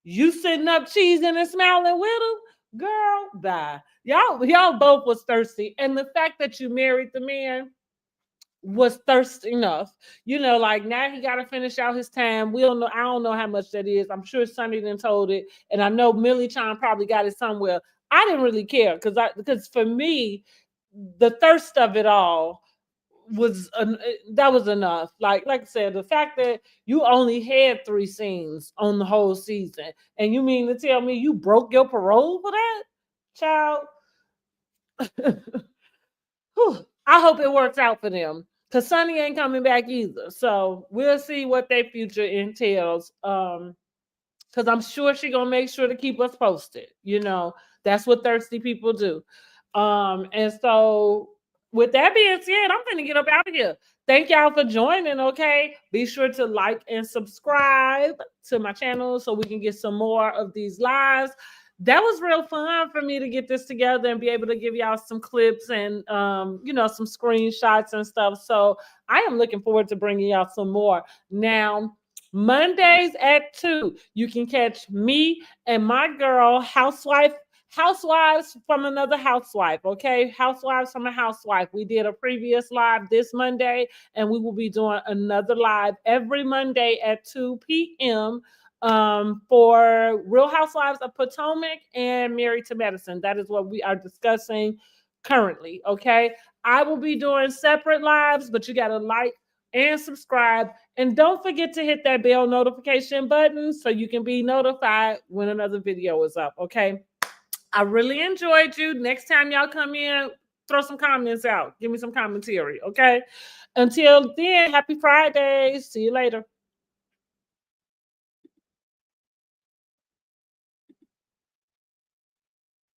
You sitting up cheesing and smiling with him, girl, bye. Y'all both was thirsty. And the fact that you married the man was thirsty enough. Like, now he got to finish out his time. I don't know how much that is. I'm sure Sunni done told it. And I know Millichun probably got it somewhere. I didn't really care because for me, the thirst of it all was that was enough. Like I said, the fact that you only had 3 scenes on the whole season, and you mean to tell me you broke your parole for that, child? I hope it works out for them, because Sunni ain't coming back either. So we'll see what their future entails. Because I'm sure she's gonna make sure to keep us posted. That's what thirsty people do. And so with that being said, I'm going to get up out of here. Thank y'all for joining, okay? Be sure to like and subscribe to my channel so we can get some more of these lives. That was real fun for me to get this together and be able to give y'all some clips and, some screenshots and stuff. So I am looking forward to bringing y'all some more. Now, Mondays at 2, you can catch me and my girl, Housewives from another housewife, okay? Housewives from a housewife. We did a previous live this Monday, and we will be doing another live every Monday at 2 p.m. For Real Housewives of Potomac and Married to Medicine. That is what we are discussing currently, okay? I will be doing separate lives, but you got to like and subscribe. And don't forget to hit that bell notification button so you can be notified when another video is up, okay? I really enjoyed you. Next time y'all come in, throw some comments out. Give me some commentary, okay? Until then, happy Fridays. See you later.